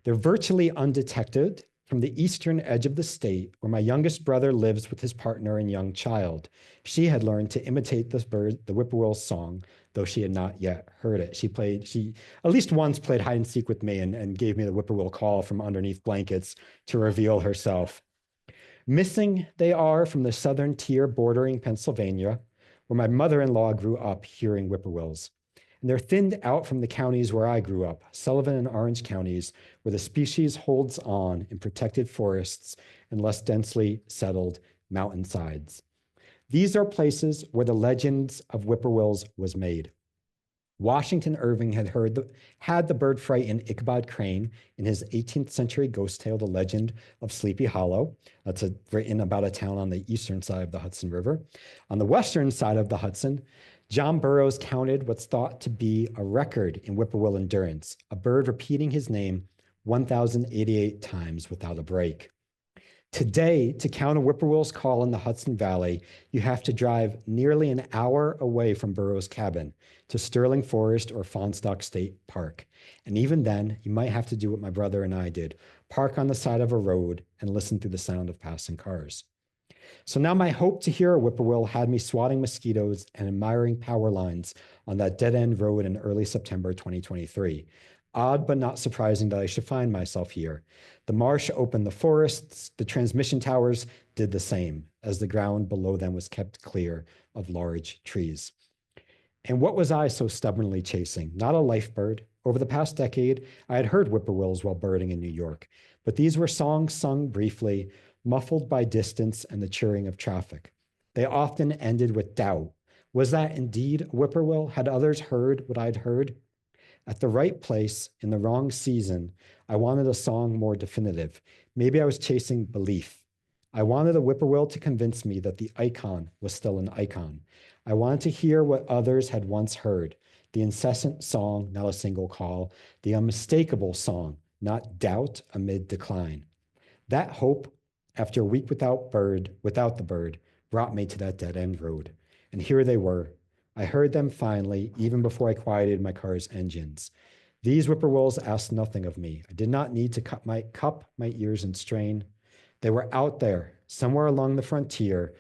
They're virtually undetected from the eastern edge of the state, where my youngest brother lives with his partner and young child. She had learned to imitate this bird, the whippoorwill's song, though she had not yet heard it. She at least once played hide and seek with me and gave me the whippoorwill call from underneath blankets to reveal herself. Missing they are from the southern tier bordering Pennsylvania, where my mother-in-law grew up hearing whippoorwills. And they're thinned out from the counties where I grew up, Sullivan and Orange counties, where the species holds on in protected forests and less densely settled mountainsides. These are places where the legends of whippoorwills was made. Washington Irving had the bird frighten Ichabod Crane in his 18th century ghost tale, The Legend of Sleepy Hollow. That's written about a town on the eastern side of the Hudson River. On the western side of the Hudson, John Burroughs counted what's thought to be a record in whippoorwill endurance, a bird repeating his name 1,088 times without a break. Today, to count a whippoorwill's call in the Hudson Valley, you have to drive nearly an hour away from Burroughs' cabin to Sterling Forest or Fawnstalk State Park. And even then, you might have to do what my brother and I did, park on the side of a road and listen through the sound of passing cars. So now my hope to hear a whippoorwill had me swatting mosquitoes and admiring power lines on that dead-end road in early September 2023. Odd but not surprising that I should find myself here. The marsh opened the forests, the transmission towers did the same, as the ground below them was kept clear of large trees. And what was I so stubbornly chasing? Not a life bird. Over the past decade, I had heard whippoorwills while birding in New York, but these were songs sung briefly, muffled by distance and the churring of traffic. They often ended with doubt. Was that indeed a whippoorwill? Had others heard what I'd heard? At the right place, in the wrong season, I wanted a song more definitive. Maybe I was chasing belief. I wanted a whippoorwill to convince me that the icon was still an icon. I wanted to hear what others had once heard, the incessant song, not a single call, the unmistakable song, not doubt amid decline. That hope, after a week without the bird, brought me to that dead-end road. And here they were. I heard them finally, even before I quieted my car's engines. These whippoorwills asked nothing of me. I did not need to cup my ears and strain. They were out there, somewhere along the frontier,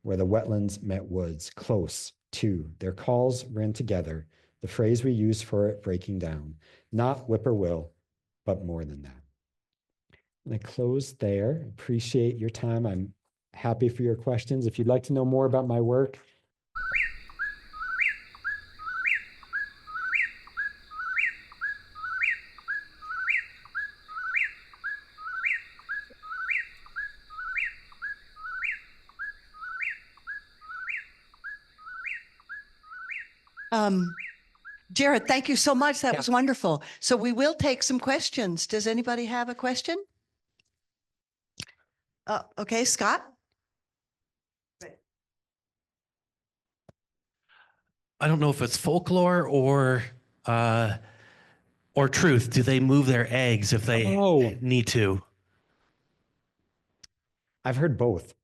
where the wetlands met woods, close to. Their calls ran together, the phrase we use for it breaking down. Not whippoorwill, but more than that. And I close there. Appreciate your time. I'm happy for your questions. If you'd like to know more about my work, Jared, thank you so much. That was wonderful. So we will take some questions. Does anybody have a question? Okay, Scott? I don't know if it's folklore or or truth? Do they move their eggs if they need to? I've heard both.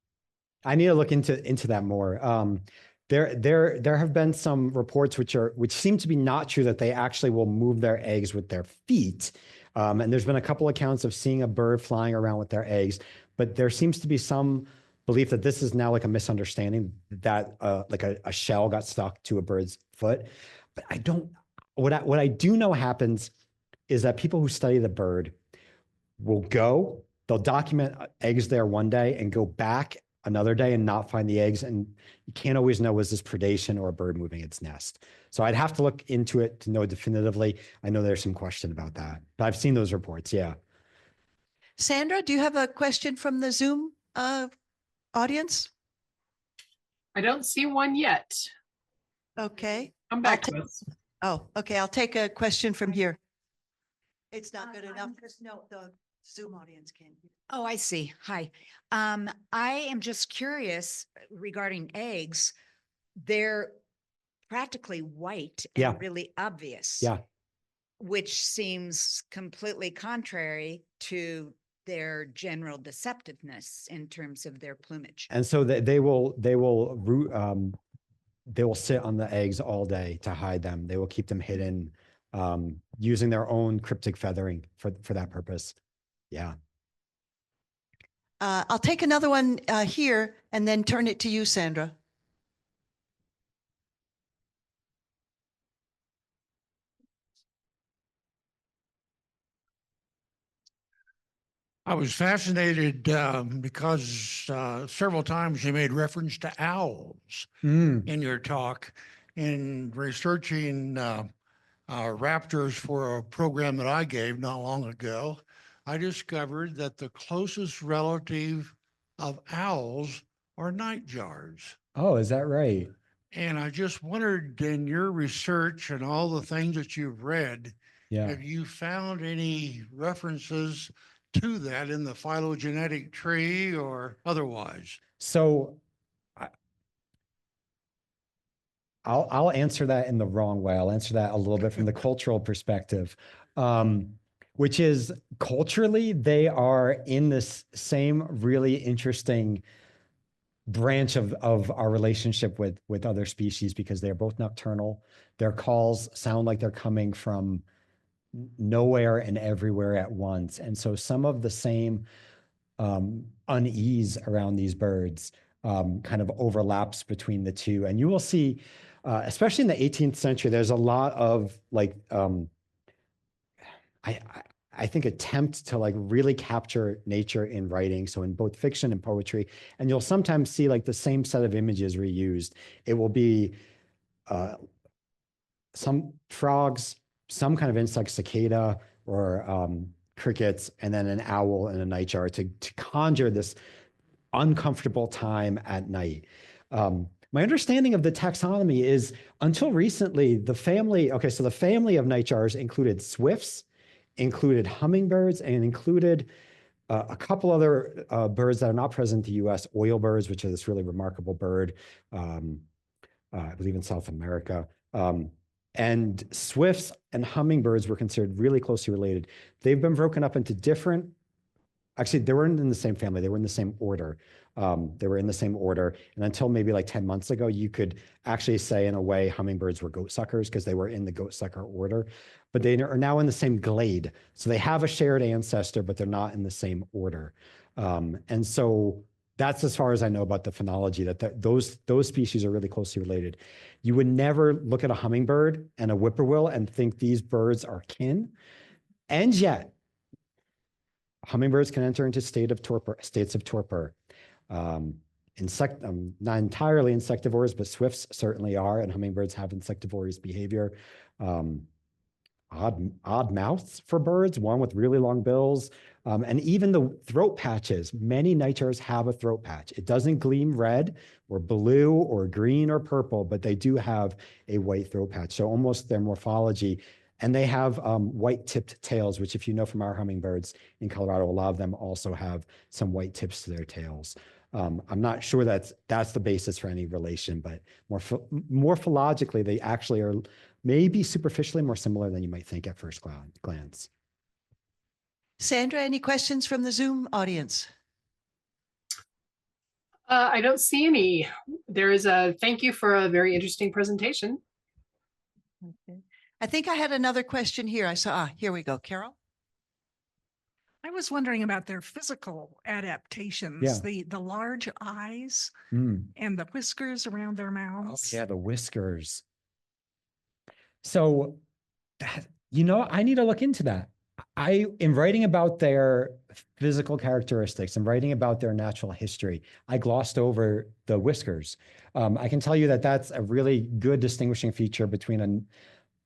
I need to look into that more. There have been some reports which seem to be not true, that they actually will move their eggs with their feet. And there's been a couple accounts of seeing a bird flying around with their eggs, but there seems to be some belief that this is now like a misunderstanding, that like a shell got stuck to a bird's foot. But I don't, what I do know happens is that people who study the bird will go, they'll document eggs there one day and go back another day and not find the eggs. And you can't always know, was this predation or a bird moving its nest? So I'd have to look into it to know definitively. I know there's some question about that, but I've seen those reports. Yeah. Sandra, do you have a question from the Zoom audience? I don't see one yet. Okay. Come back to us. Oh, okay. I'll take a question from here. It's not good enough because the Zoom audience can't hear. Oh, I see. Hi. I am just curious regarding eggs. They're practically white and really obvious. Yeah. Which seems completely contrary to their general deceptiveness in terms of their plumage. And so they will sit on the eggs all day to hide them. They will keep them hidden, using their own cryptic feathering for that purpose. Yeah. I'll take another one here and then turn it to you, Sandra. I was fascinated because several times you made reference to owls in your talk. In researching raptors for a program that I gave not long ago, I discovered that the closest relative of owls are nightjars. Oh, is that right? And I just wondered, in your research and all the things that you've read, have you found any references to that in the phylogenetic tree or otherwise? So I'll answer that in the wrong way. I'll answer that a little bit from the cultural perspective, which is culturally, they are in this same really interesting branch of our relationship with other species, because they're both nocturnal. Their calls sound like they're coming from nowhere and everywhere at once. And so some of the same unease around these birds kind of overlaps between the two. And you will see, especially in the 18th century, there's a lot of like, I think, attempt to like really capture nature in writing. So in both fiction and poetry, and you'll sometimes see like the same set of images reused. It will be some frogs, some kind of insect, cicada, or crickets, and then an owl and a nightjar to conjure this uncomfortable time at night. My understanding of the taxonomy is, until recently, the family of nightjars included swifts, included hummingbirds, and included a couple other birds that are not present in the US, oilbirds, which are this really remarkable bird, I believe in South America. And swifts and hummingbirds were considered really closely related. They've been broken up into different, actually, they weren't in the same family, they were in the same order. They were in the same order. And until maybe like 10 months ago, you could actually say in a way hummingbirds were goatsuckers because they were in the goatsucker order, but they are now in the same glade. So they have a shared ancestor, but they're not in the same order. And so that's as far as I know about the phenology, that those species are really closely related. You would never look at a hummingbird and a whippoorwill and think these birds are kin. And yet, hummingbirds can enter into states of torpor. Not entirely insectivores, but swifts certainly are, and hummingbirds have insectivorous behavior. Odd mouths for birds, one with really long bills, and even the throat patches. Many nightjars have a throat patch. It doesn't gleam red or blue or green or purple, but they do have a white throat patch. So almost their morphology. And they have white tipped tails, which, if you know from our hummingbirds in Colorado, a lot of them also have some white tips to their tails. I'm not sure that's the basis for any relation, but morphologically, they actually are maybe superficially more similar than you might think at first glance. Sandra, any questions from the Zoom audience? I don't see any. There is a thank you for a very interesting presentation. Okay. I think I had another question here. I saw, here we go. Carol? I was wondering about their physical adaptations, Yeah. the large eyes and the whiskers around their mouths. Oh, yeah, the whiskers. So, you know, I need to look into that. In writing about their physical characteristics and writing about their natural history, I glossed over the whiskers. I can tell you that that's a really good distinguishing feature between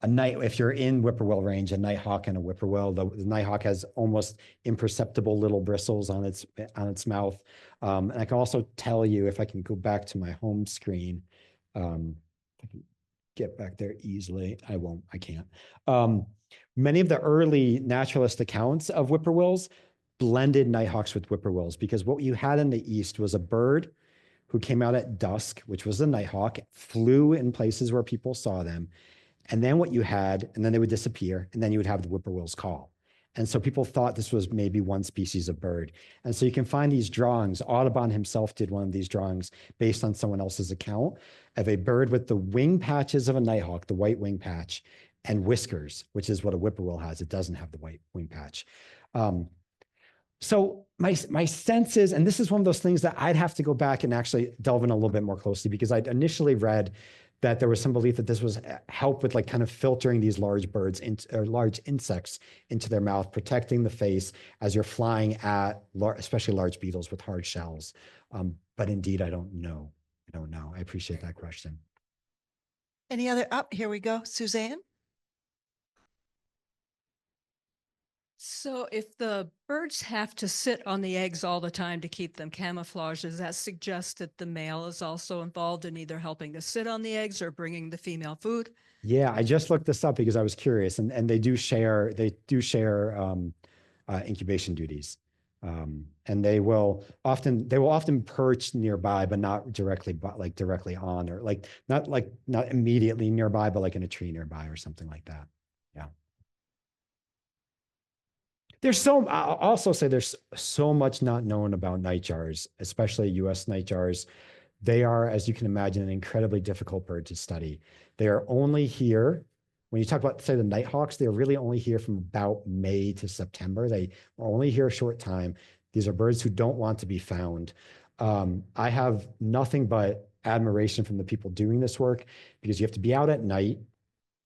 a night, if you're in whippoorwill range, a nighthawk and a whippoorwill. The nighthawk has almost imperceptible little bristles on its mouth. And I can also tell you, if I can go back to my home screen, I can get back there easily. I can't. Many of the early naturalist accounts of whippoorwills blended nighthawks with whippoorwills, because what you had in the East was a bird who came out at dusk, which was the nighthawk, flew in places where people saw them. And then and then they would disappear, and then you would have the whippoorwill's call. And so people thought this was maybe one species of bird. And so you can find these drawings. Audubon himself did one of these drawings based on someone else's account of a bird with the wing patches of a nighthawk, the white wing patch, and whiskers, which is what a whippoorwill has. It doesn't have the white wing patch. So my sense is, and this is one of those things that I'd have to go back and actually delve in a little bit more closely, because I'd initially read that there was some belief that this was help with like kind of filtering these large birds or large insects into their mouth, protecting the face as you're flying at especially large beetles with hard shells. But indeed, I don't know. I appreciate that question. Any other? Here we go. Suzanne? So if the birds have to sit on the eggs all the time to keep them camouflaged, does that suggest that the male is also involved in either helping to sit on the eggs or bringing the female food? Yeah, I just looked this up because I was curious, and they do share incubation duties. And they will often perch nearby, but not directly on, or not immediately nearby, but like in a tree nearby or something like that. Yeah. I'll also say there's so much not known about nightjars, especially US nightjars. They are, as you can imagine, an incredibly difficult bird to study. They are only here, when you talk about, say, the nighthawks, they're really only here from about May to September. They are only here a short time. These are birds who don't want to be found. I have nothing but admiration from the people doing this work, because you have to be out at night.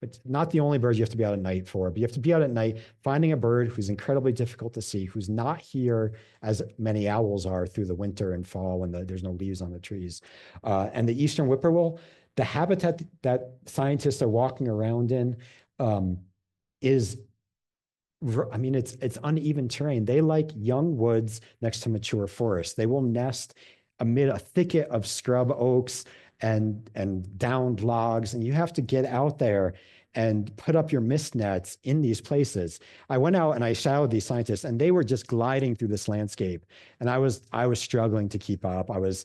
It's not the only bird you have to be out at night for, but you have to be out at night finding a bird who's incredibly difficult to see, who's not here as many owls are through the winter and fall when there's no leaves on the trees. And the eastern whippoorwill, the habitat that scientists are walking around in it's uneven terrain. They like young woods next to mature forests. They will nest amid a thicket of scrub oaks and downed logs, and you have to get out there and put up your mist nets in these places. I went out and I shadowed these scientists, and they were just gliding through this landscape, and I was struggling to keep up. I was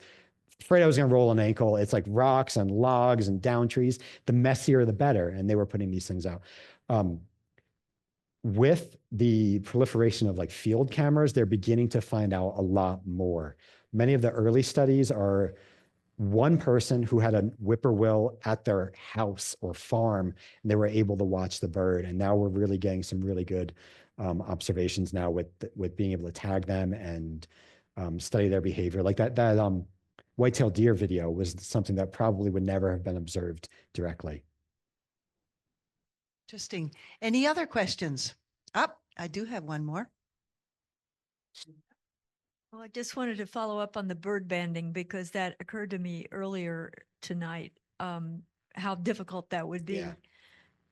afraid I was going to roll an ankle. It's like rocks and logs and down trees. The messier, the better. And they were putting these things out. With the proliferation of like field cameras, they're beginning to find out a lot more. Many of the early studies are one person who had a whippoorwill at their house or farm, and they were able to watch the bird. And now we're really getting some really good observations now with being able to tag them and study their behavior. Like that white-tailed deer video was something that probably would never have been observed directly. Interesting. Any other questions? I do have one more. Well, I just wanted to follow up on the bird banding, because that occurred to me earlier tonight, how difficult that would be. Yeah.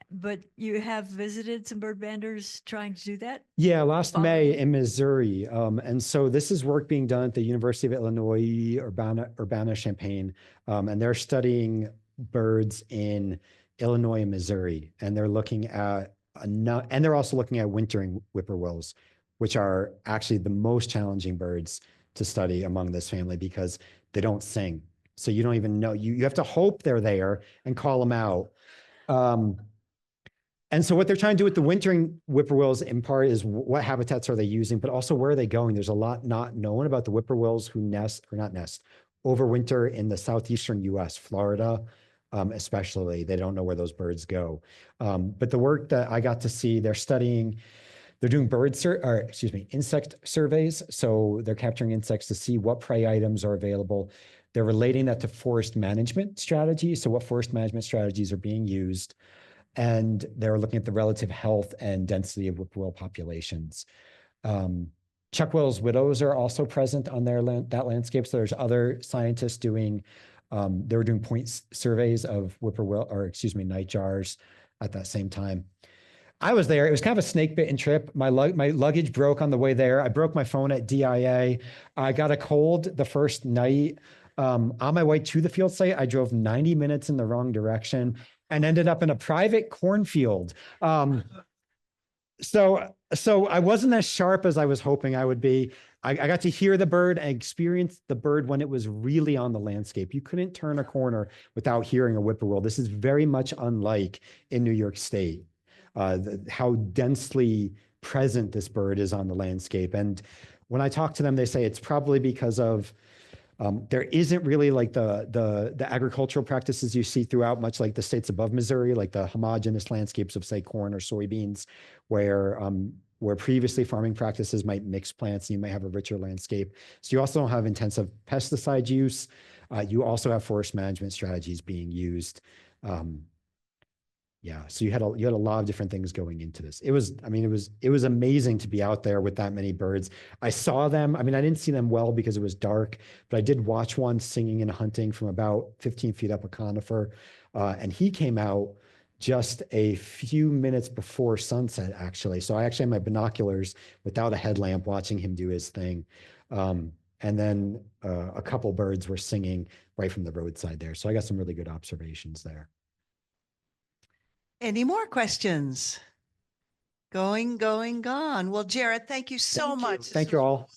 But you have visited some bird banders trying to do that? Yeah, last May in Missouri. And so this is work being done at the University of Illinois, Urbana-Champaign. And they're studying birds in Illinois and Missouri. And they're looking at, and they're also looking at wintering whippoorwills, which are actually the most challenging birds to study among this family, because they don't sing. So you don't even know, you have to hope they're there and call them out. And so what they're trying to do with the wintering whippoorwills in part is what habitats are they using, but also where are they going? There's a lot not known about the whippoorwills who overwinter in the southeastern US, Florida, especially. They don't know where those birds go. But the work that I got to see, they're doing insect surveys. So they're capturing insects to see what prey items are available. They're relating that to forest management strategies. So what forest management strategies are being used. And they're looking at the relative health and density of whippoorwill populations. Chuckwill's widows are also present on that landscape. So there's other scientists doing, they were doing point surveys of nightjars at that same time. I was there. It was kind of a snake bitten trip. My luggage broke on the way there. I broke my phone at DIA. I got a cold the first night. On my way to the field site, I drove 90 minutes in the wrong direction and ended up in a private cornfield. So I wasn't as sharp as I was hoping I would be. I got to hear the bird and experience the bird when it was really on the landscape. You couldn't turn a corner without hearing a whippoorwill. This is very much unlike in New York State, how densely present this bird is on the landscape. And when I talk to them, they say it's probably because of there isn't really like the agricultural practices you see throughout, much like the states above Missouri, like the homogeneous landscapes of, say, corn or soybeans, where previously farming practices might mix plants and you might have a richer landscape. So you also don't have intensive pesticide use. You also have forest management strategies being used. Yeah, so you had a lot of different things going into this. It was amazing to be out there with that many birds. I saw them. I didn't see them well because it was dark, but I did watch one singing and hunting from about 15 feet up a conifer. And he came out just a few minutes before sunset, actually. So I actually had my binoculars without a headlamp watching him do his thing. And then a couple birds were singing right from the roadside there. So I got some really good observations there. Any more questions? Going, gone. Well, Jared, thank you so much. Thank you all.